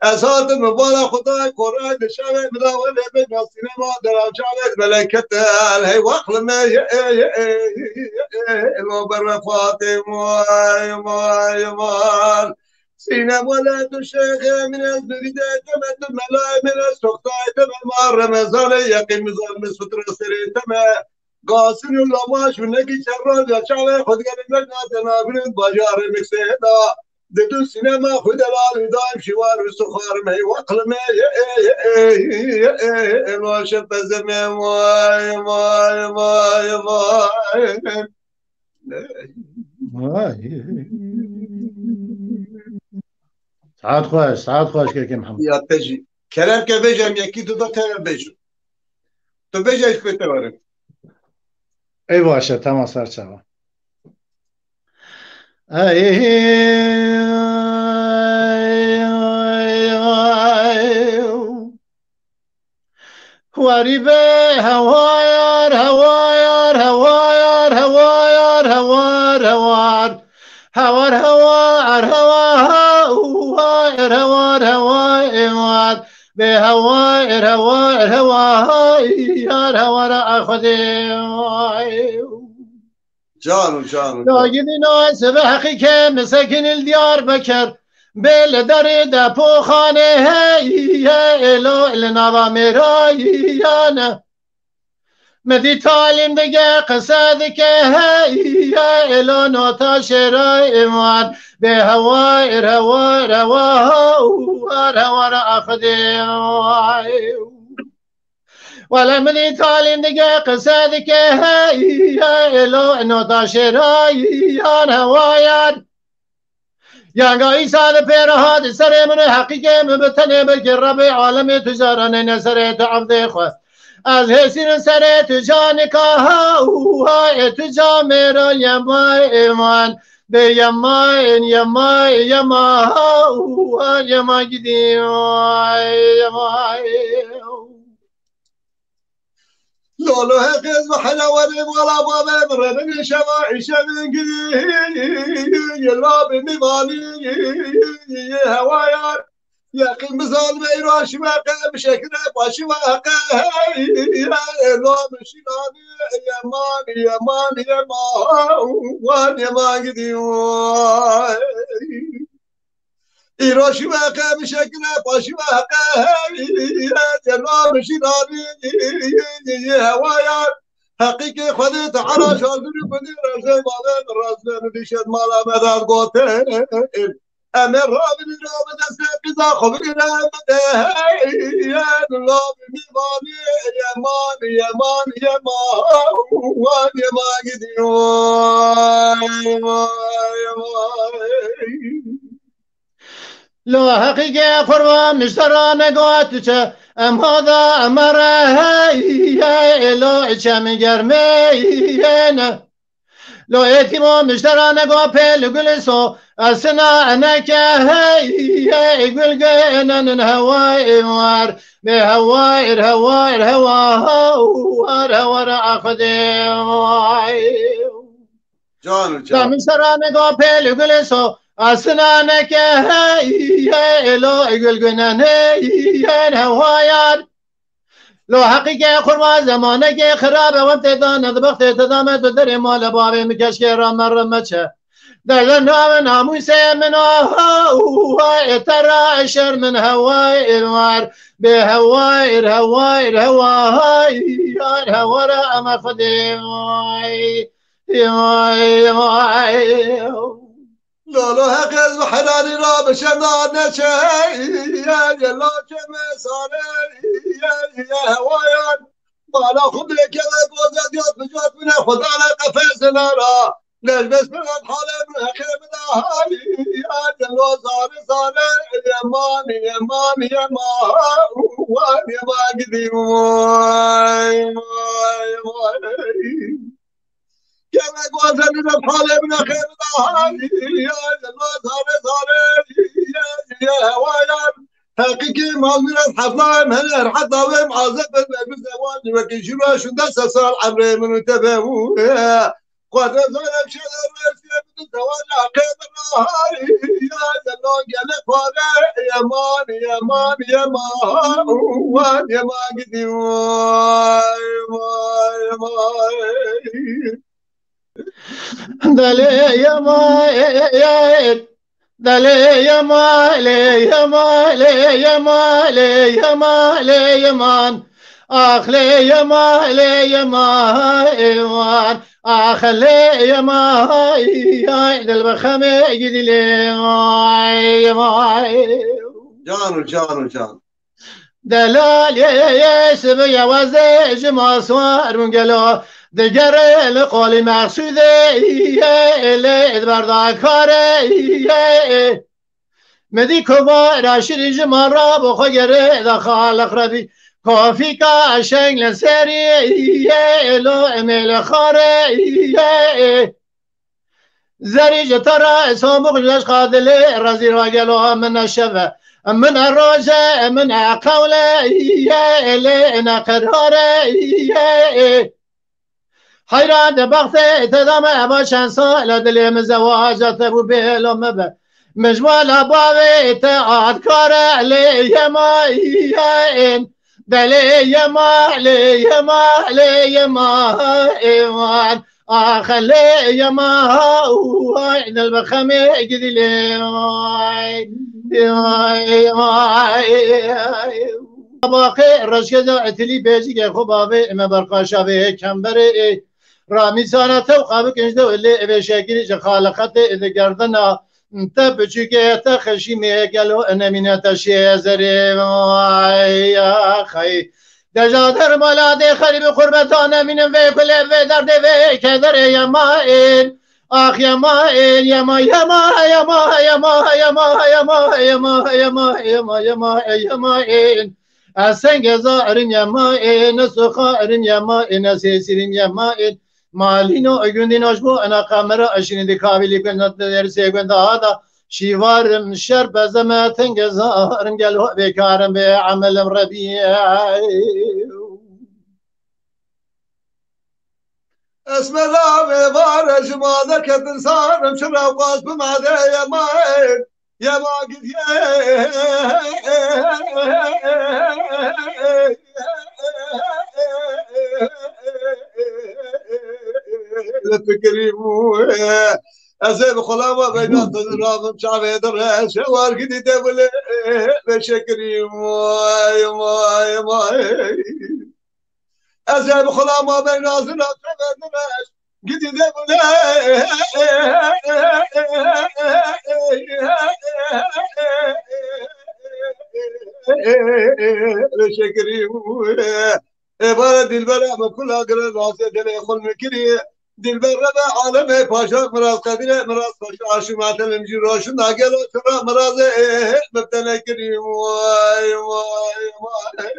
اسات مبالا خطاي قرآن الشعب مداول بين السينما درا شعب ملكته الهي واخل ما الوبر فاطم مال سينما ولد الشيخ من البلدات تمد الملاي من السقطاء تمام رمضان يقيم مزار مسفتر سري تمام قاسم الله ماش منك شرر يا شعب خد قال لنا تنابل باجار مكسيدا دتو سينما خد الال دايم شوار وسخار ما وقل ما الواشر بزمان سعاد خوش كيف محمد يا تجي كلام كبيجم يكيد دو كلام بيجو تو بيجي ايش بتوارك ای باشه تمام سرچوا وریبه هوار هوار هوار هوار هوار هوار هوار هوار هوار هوار هوار به هوار هوار هوار هوار اخذي جانو لاجدي ناس بحقي كم مسكن الديار بكر بالدار دپو خانه هي الو النظام رايانا مدي تعلم دقا قصادك هي الو نوتاش رايمان بهوائر هوار هوار هوار اخذي ولا مدي تعلم دقا قصادك هي الو نوتاش رايان هوايان يا إيسا بير هاد سر من حقيقة مبتني بالجرب عالم تجارن نسرت عبد خو از حسين سر تجانك ها تجامر يما إيمان به یمان یما گیدیم لولو هقز وحلاوة ولا بابا مرمن شواعي شبنقي يلعب نظامي هوايا يقين بزال بيراش واقع بشكل باشي واقع لو مشيناني يمان وان قدي إيراشي واقع بشكل باشي واقع لو مشيناني هوايا حقيقي خذيت على شاطر بدي راسي مالين راسي نديشت مالا مدار قوتين أمر رابني رابن أسقطا خبري رابن يا الله بميماني يمان وان يما قدي لو حقيقة قربان مشترى نقاتك ام هذا امره يا لو چم گرمه لو اتیمو مشترى نقا پل گلسو اسنا انك يا گل گنن هواي وار بهواير هواير هوا اخدي جان مشترى نقا پل گلسو أسنانك هي لو يقول قنان هي هوايان لو حقيقة خرما زمانك خراب وامتدان ضبخت تدامت بدري مال بابي مكشك رامر رمتشه در نام ناموس من ترى عشر من هواي الوار بهواير هوا أما خدي لولو هقز وحلالي راب شمدان نشي يا لا جمساني يا هوايان ما لا خذ لك يا بوزاد يا بجوات من خذ على قفزنا لا ليش بس من حالي من خيم هاي يا لو صار يا ما وان يا ما قديم كما قلت لنا الحالة من خير هاي يا الله يا هوايان حقيقي ما من الحفلة من حتى وين عازب بالزواج وكي شنو شو دس صار عمري من تفهموا قد زال بشر الرئيس من الزواج عقيم هاي يا الله قال فانا يا ما قدي دلي يا ما دلي يا مان أخلي يا ما أخلي يا ما يا البخمة جدلي يا ما جان دلال يا سبيا وزيج ما صار من قالوا دگر لقال مقصوده اللي بردا کاره مدی کبا راشد جمارا بخو گره دا خالق ربی کافی کا شنگ لسری لو امل خاره زری جترا سامق جش قادل رزی راجلو من شبه من الروجه من قوله اللي نقراره حيران بغث تدام أبا شانسا لدلي مزواجات أبو بيلو مبا مجمال أبوابي تعاد كارا لي يما دلي يما إيمان أخلي يما إن البخمي قدي لي باقي الرشكة اعتلي بيجي خبابي ما برقاشا بيه كمبري رامی سانت و قابل کنجده ولی به شکلی خالقت ادگردنا تبچی که تخشی میگلو نمینت شیزری یا خی دجادر مالاده خریب قربتان مینم و کل و درد و کدر یمائن آخ یمائن أسنج زائر يمائن سخائر يمائن سيسر يمائن مالینو اگوندین آجبو انا قمرا اشینی دی کابلی کنند درسی گنده هادا شیوارم شر بزمتن گزارم گلو بیکارم به عملم ربیع اسم الله بارش ماذا كتن صارم شرا وقاس بماذا يا ماين يا ما قد يا فكري مو أزيب خلاما بينات الرابم شعبي درش وارقدي دبل بشكري ماي ماي ماي أزيب خلاما بينات الرابم درش قدي دبل بشكري ماي دلبرة ما كل أقرأ راسي دلي خل مكري دلبرة عالمي باشا مراز قدير مراز باشا عاشمات المجي روشن ناقل وشرا مراز مبتنى كريم واي واي واي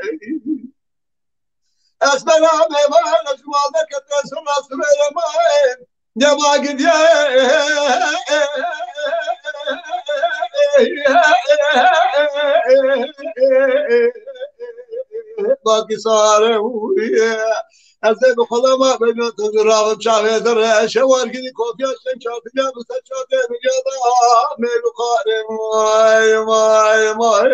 أسمع ما ما نجمع ذاك تسمع سمع ما يا ما قد باقي صار أزاي بخلما بين تزرع شعبي درع شوار كذي كوفيا شنشات يا مسجات مجدا ميلو قارم ماي ماي ماي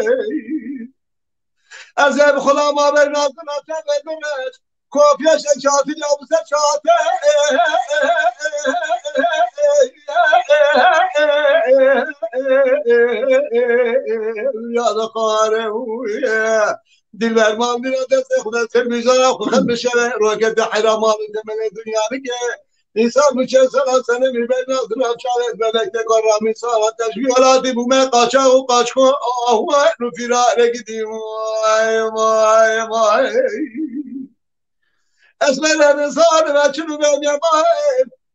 أزاي بخلما بين تزرع شعبي درع كوفيا شنشات يا مسجات يا قارم دلبر من دیگر دست خدا سر میذارم خود بشه روکت حرام آن زمین دنیا میگه انسان میشه سال سنه میبینه نظر چاله بلکه کار میسان تشکیلاتی بوم قاچا و قاچکو آهو رو فرار گدیم وای وای وای اسم الانسان و چلو بیم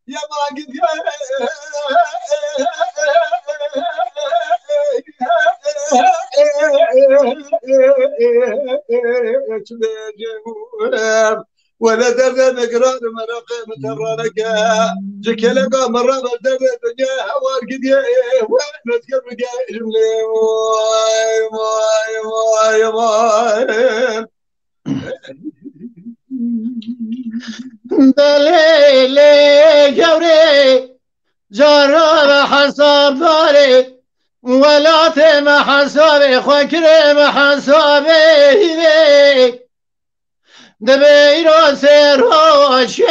یا ما گدیم ولا درد نقران مرقه مترانك جكلك مرة درد الدنيا هوار قد وين تقرب جملي واي واي واي دلیل جوری جراب حساب داری ولات محساب خکر محساب دبی را سراشه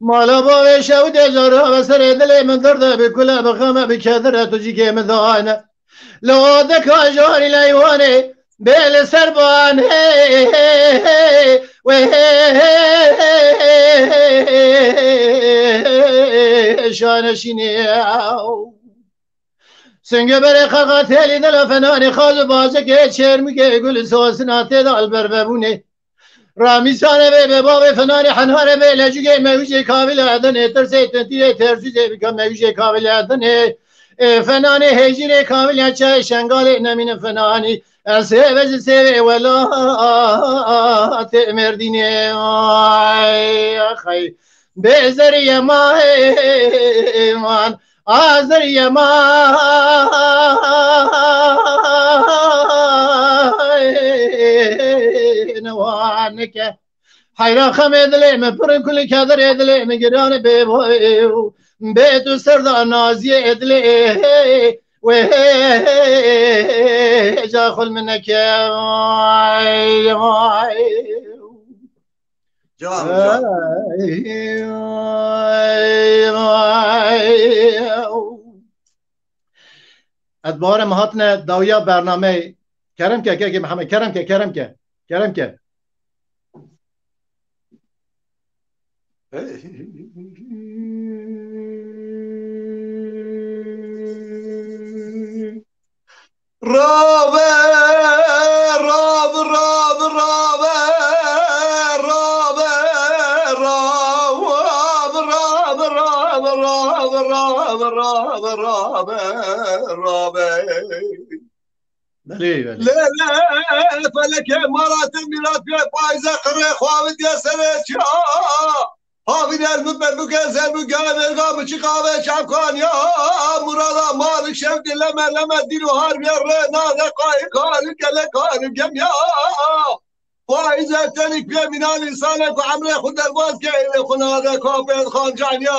مالا با شود جرا و سر دل من درد بکلا بخمه بکدره تجی که مدانه لوده کاجاری لیوانه بل سربان و شانشینی سنگ بر خاقات هلی دل فنان خاز بازه که چرمی که گل سوسناته دال بر ببونه رامیسانه به باب فنان حنهاره به لجوگه موجه کامل عدنه ترسه تنتیه ترسیزه بکن موجه کامل عدنه فنان هجیر کامل چه شنگال نمین فنانی سیوز سیوه ولا تمردینه خی بزری ما ایمان آزری ما نوانك حيرا خمد لي مبرن كل كادر يدلي مقران بيبو بيتو سردا نازي ادلي جاخل منك يا ادبار مهاتنا داویا برنامه کرم که محمد کرم که رابع بله بله لا لا فلك مرات ميلاد في فايزة قري خوابد يا سنة حافظ المبر بكسر بقام القام شقابة شعبكان يا مرادا مالك شفت لما دينو هارب يا رنا قارك لك جميع فايزة تلك في من الإنسانك وعمره خد الباس كاين خنا هذا كافي خان جانيا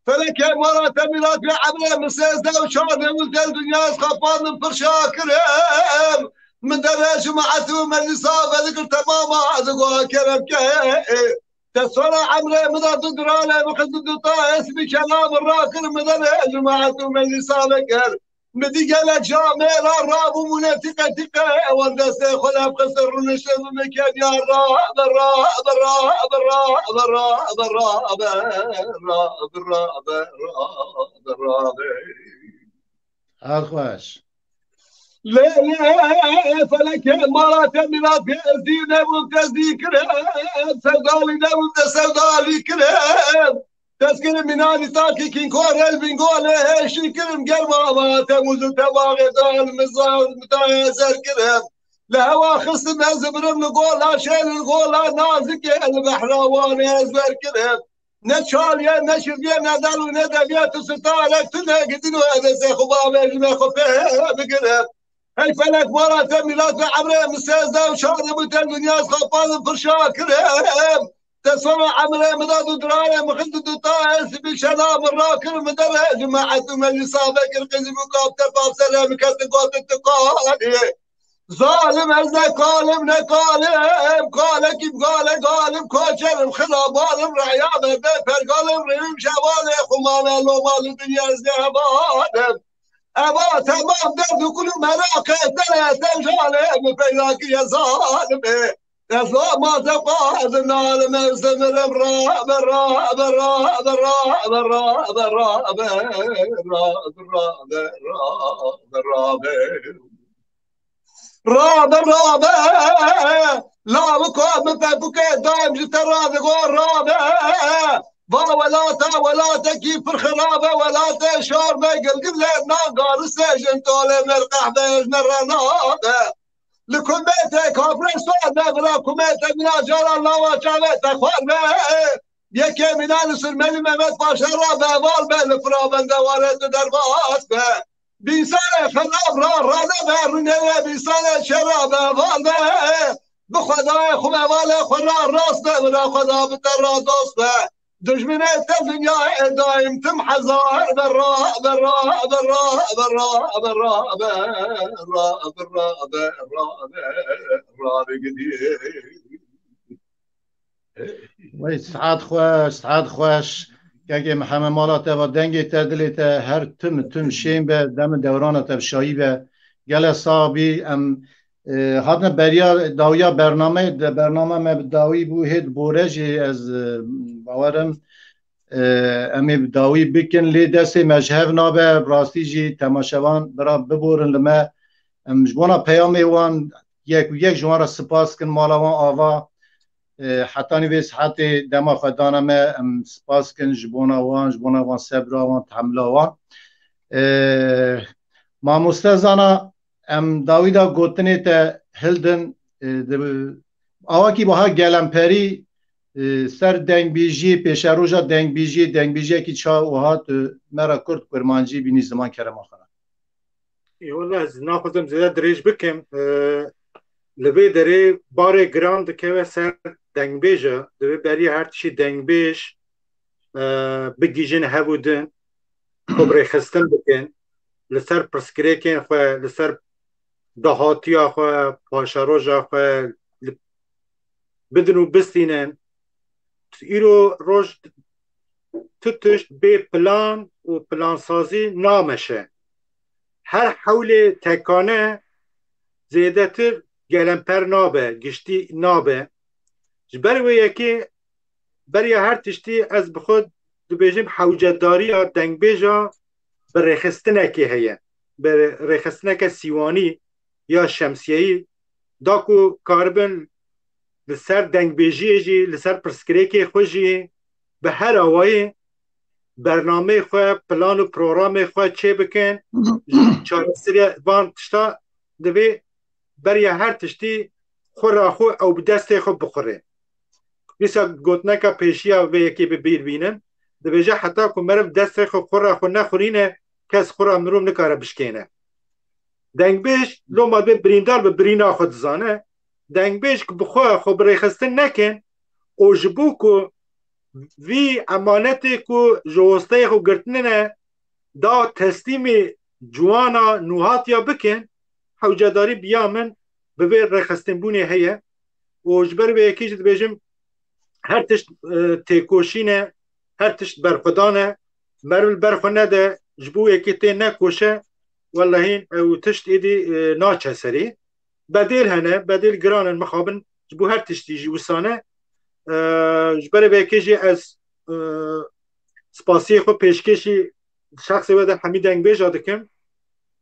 فلك مرة ميلاد في عبره مسيس دا وشار وزل دنيا خفان من فرشاكرهم من درج معتو من الإصابة ذكر تماما ذقوا كرم تصورة عمره مضى تدرانه بخصد طائس بكلام الراكر من درج معتو من الإصابة مدي قالك جامل الراب ومنافقة تقى والناس خلها بخسر ونشر مكان يا الراب الراب الراب الراب الراب الراب الراب الراب الراب الراب خوش لا لا فلك مرات ميلاد في الدين وتزدي كرام سودالي داود سودالي كرام تذكر مناني تاكي كين كورل بنقول ايش كرم قلبا ما تموز تباغي دال مزار متايزر كرم لهوا خصم ازبرم نقول لا شيل نقول لا نازك البحراوان ازبر كرم نشال يا نشف يا ندل وندب يا تستالك تنقدن وهذا سيخبا بيجمع خفيه بكرم هاي فلك مرات ميلاد في عمره مسيز دا وشارب وتنقنياز خفان فرشا كرم تصور عمره مداد درايه مخدد طائس بشنام الراكر مدرج جماعه من سابق القزم وقاب تفاف سلام كتقوت التقالي ظالم ازا قالم نقالم قالك قالم كوشر الخراب ظالم رعيان بفر قالم ريم شوالي خمانا لو مال الدنيا زهبان ابا تمام درد كل ملاقه ثلاثه جالم فيلاك يا ظالم أصلا ما تبقى النار مستمر براب الراب الراب الراب الراب الراب الراب الراب الراب الراب لا بكون بفك دائم جتراد غور راب ولا تكيف الخرابة ولا تشار ما يقلقل ناقار السجن طول مرقح بيج مرنابه لكل بيتك كافر صعد نغرا كميتك من أجار الله وشعبتك خربة يكي من أنس الملي ممت فاشرة بوال بالفرا من دوارت دربات به بيسانة خلاب رانا برنية بيسانة شرابة والبه بخدای خوب اول خورا راست برا خدا بتر دوست دشمن الدنيا دايم تمحزار برا برا برا برا برا برا برا برا وای سعاد خوش که محمد مالا تا دنگی تدلی تا هر تم شیم به دم دوران تا شایی به گل صابی ام هاتن بریا داویا برنامه ما داوی بو هید بورجی از باورم امی داوی بکن لی دست مجهب نابه راستی جی تماشوان برا ببورن لما جوانا پیامی وان یک جوانا سپاس کن مالا وان آوا حتی نویس حتی دما خدانه ما سپاس کن جبونا وان سبرا وان تحملا وان ما مستزانا ام داویدا گوتنی تا هلدن آواکی باها گلمپری سر دنگ بیجی پیش روژا دنگ بیجی کی چا وهات مرا کرد کرمانجی بینی زمان کرم آخرا والله از ناخدم زیاد دریج بکم لبه داره بار گراند که سر دنگ بیجا لبه بری هر چی دنگ بیج بگیجن هبودن خبره خستن بکن لسر پرسکره کن خواه لسر دهاتیا خواه پاشاروژا خواه بدنو بستینن ایرو روش تتش به پلان و پلان سازی نامشه هر حول تکانه زیده تر گلمپر نابه گشتی نابه جبر و یکی بری هر تشتی از بخود دو بیجیم حوجتداری یا دنگ بیجا بر رخستنه که هیه بر رخستنه که سیوانی یا شمسیهی داکو کاربن لسر دنگ بیجی جی لسر پرسکره که خوشی به هر آوایی برنامه خو پلان و پروگرام خو چه بکن چاره سری وان تشتا دبی برای هر تشتی خورا خو او بدست خو بخوره بیسا گوتنه که پیشیا و یکی ببیر بینن دبیجه حتی که مرم دست خو خورا خو نخورینه کس خورا مروم نکاره بشکینه دنگ بیش لو ما به بریندار به برینا خود زانه دنگ بیش که بخواه خو بریخستن نکن او جبو که وی امانتی که جوسته خو گرتنه دا تسلیمی جوانا نوهاتیا بکن حوجداری بیا من به رخستن بونی هیه و جبر به یکیش دبیجم هر تشت تیکوشینه هر تشت برخدانه مرول برخونه ده جبو یکی تی نکوشه والله او تشت ایدی ناچه سری بدیل هنه بدیل گرانن مخابن جبو هر تشتی جوسانه جبر به یکیشی از سپاسی خو پیشکشی شخصی وده حمید انگ بیجا دکم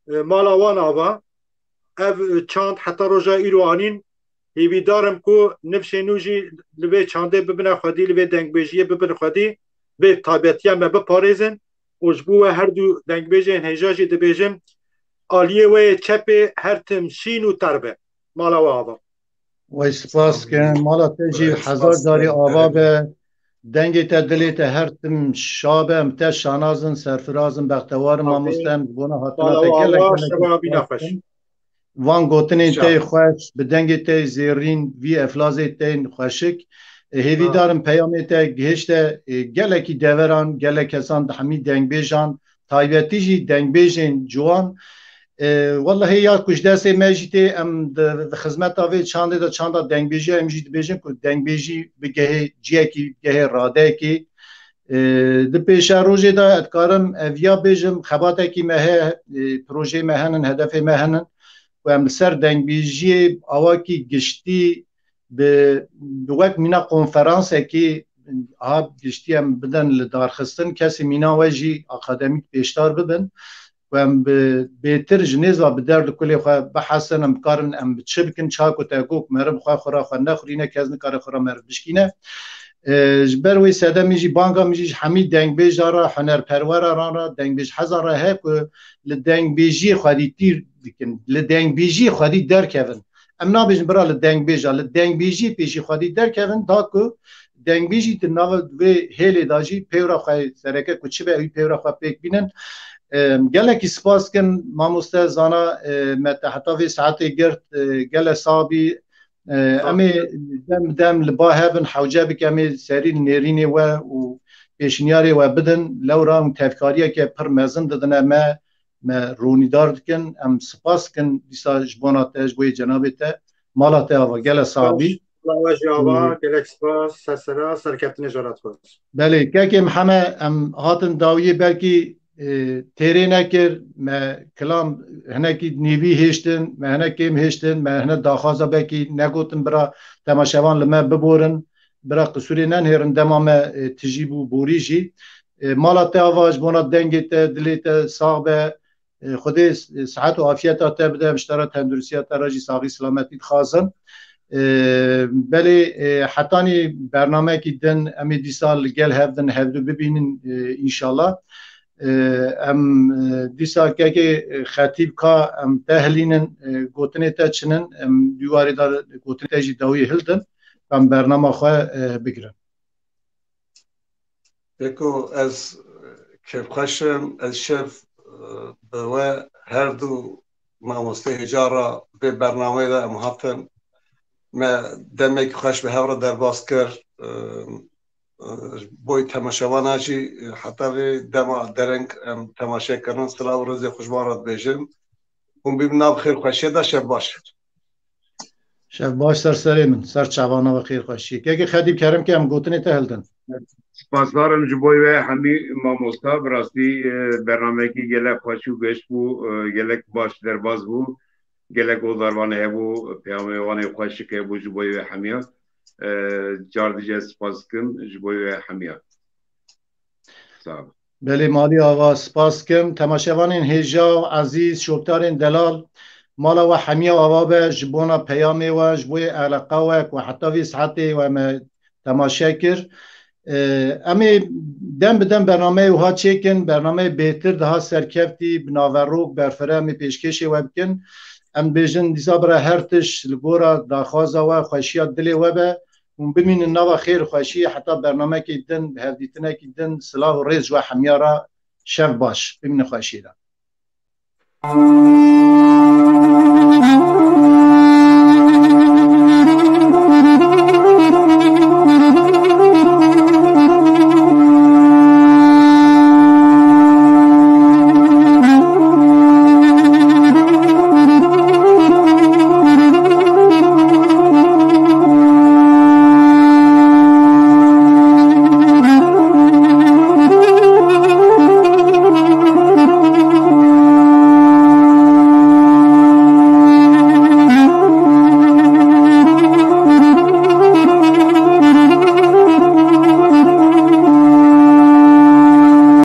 مالا وان آوا او چاند حتی روژا ایرو آنین هیوی دارم که نفش نوجی لبه چانده ببنه خودی لبه دنگ بیجیه ببنه خودی به تابعیتی ما بپارزن وجبوه هر دو دنگ بیجه هنجاجی دبیجم آلیه و چپ هر تمشین و تربه مالا و آوا و سپاس کن مالا تجی هزار داری آوا به دنگی تدلیت هر تم شابه امت شانازن سرفرازن بختوار ما مستم بونا حتلات گلک وان گوتنی تی خوش به دنگی تی زیرین وی افلازی تی خوشک هیوی دارم پیامی تی گهشت گلکی دوران گلک کسان همی دنگ بیجان تایبتی جی دنگ بیجین جوان والله یا کش دسته مجیتی ام د خدمت آوی چانده دا چانده دنگ بیجی ام جید بیجیم که دنگ بیجی بگه جیه کی گه راده کی د پیشا روزی دا ادکارم اویا بیجم خباته کی مه پروژه مهنن هدف مهنن و ام سر دنگ بیجی آوا کی گشتی به وقت مینا کنفرانس کی آب گشتی ام بدن لدارخستن کسی مینا وجی اکادمیک پیشتار ببن و ام بهتر جنیزا به درد کلی خو بحثن ام کارن ام بچبکن چاکو تاگوک مرم خو خورا خو نخورینه کزن کار خورا مر بشکینه جبر وی ساده میجی بانگا میجی حمید دنگ بیجارا هنر پرور را دنگ بیج هزار هک لدنگ بیجی خودی تیر دکن لدنگ بیجی خودی در کون ام نابیج برا لدنگ بیجا لدنگ بیجی پیشی خودی در کون تا کو دنگ بیجی تناو و هلی داجی پیورا خو سرکه کوچه به پیورا خو پک بینن گلکی سپاس کن ماموسته زانا متحتاوی ساعتی گرد گل صابی امی دم لبا هبن حوجه بک امی سرین نیرینی و پیشنیاری و بدن لورا تفکاریه که پر مزن دادنه ما رونیدار دکن ام سپاس کن دیسا جبانا تجبوی جنابی تا مالا تا و گل صابی واجی آوا گلک سپاس سرسرا سرکبتن جارات خود بله که همه ام هاتن داویه بلکی تیره نکر ما کلام هنکی نیوی هشتن ما هنکیم هشتن ما هنک داخازا بکی نگوتن برا تماشاوان لما ببورن برا قصوری ننهرن دما ما تجیبو بوریجی مالا تا آواج بونا دنگی تا دلی تا صاحب خود صحت و عافیت تا بده مشترا تندرسیت راجی ساقی سلامتی خازن بله حتانی برنامه کی دن امی دیسال گل هفدن هفدو ببینن انشالله ام دیسا که خطیب کا ام تهلینن گوتنی تا چنن ام دیواری دار گوتنی تا جی داوی هلدن ام برنامه خواه بگیرن بکو از کف خشم از شف و هر دو ماموسته هجارا به برنامه دا محطن ما دمک خوش به هورا در باز کرد بوی تماشاوان هاجی حتی دما درنگ تماشا کردن سلام و روز خوشبارت بیشم اون بیمنا بخیر خوشی دا شب باشه شب باش سر من سر چوانا و خیر خوشی که خدیب کرم که هم گوتنی تهلدن سپاسدارم جبوی و همی ماموستا براستی برنامه کی گلک خوشو گشت بو گلک باش در باز بو گلک اوزاروانه هبو پیاموانه خوشی که بو جبوی و همیا جاردیجه سپاس کم جبوی و همیا صاحب بله مالی آقا سپاس کم تماشاوان هجا عزیز شوکتارین دلال مالا و همیا آقا به جبونا پیامی و جبوی علاقه و حتی وی ساعتی و ما تماشا کر امی دم بدم برنامه وها چکن برنامه بهتر ده سرکفتی بناوروک برفره امی پیشکشی و بکن ام بیژن دیسا برای هر تش لگورا داخوازه و خوشیات دلی و به و بمین نوا خیر خوشی حتی برنامه که دن هفدیتنه که دن صلاح و ریز و حمیارا شف باش بمین خوشی را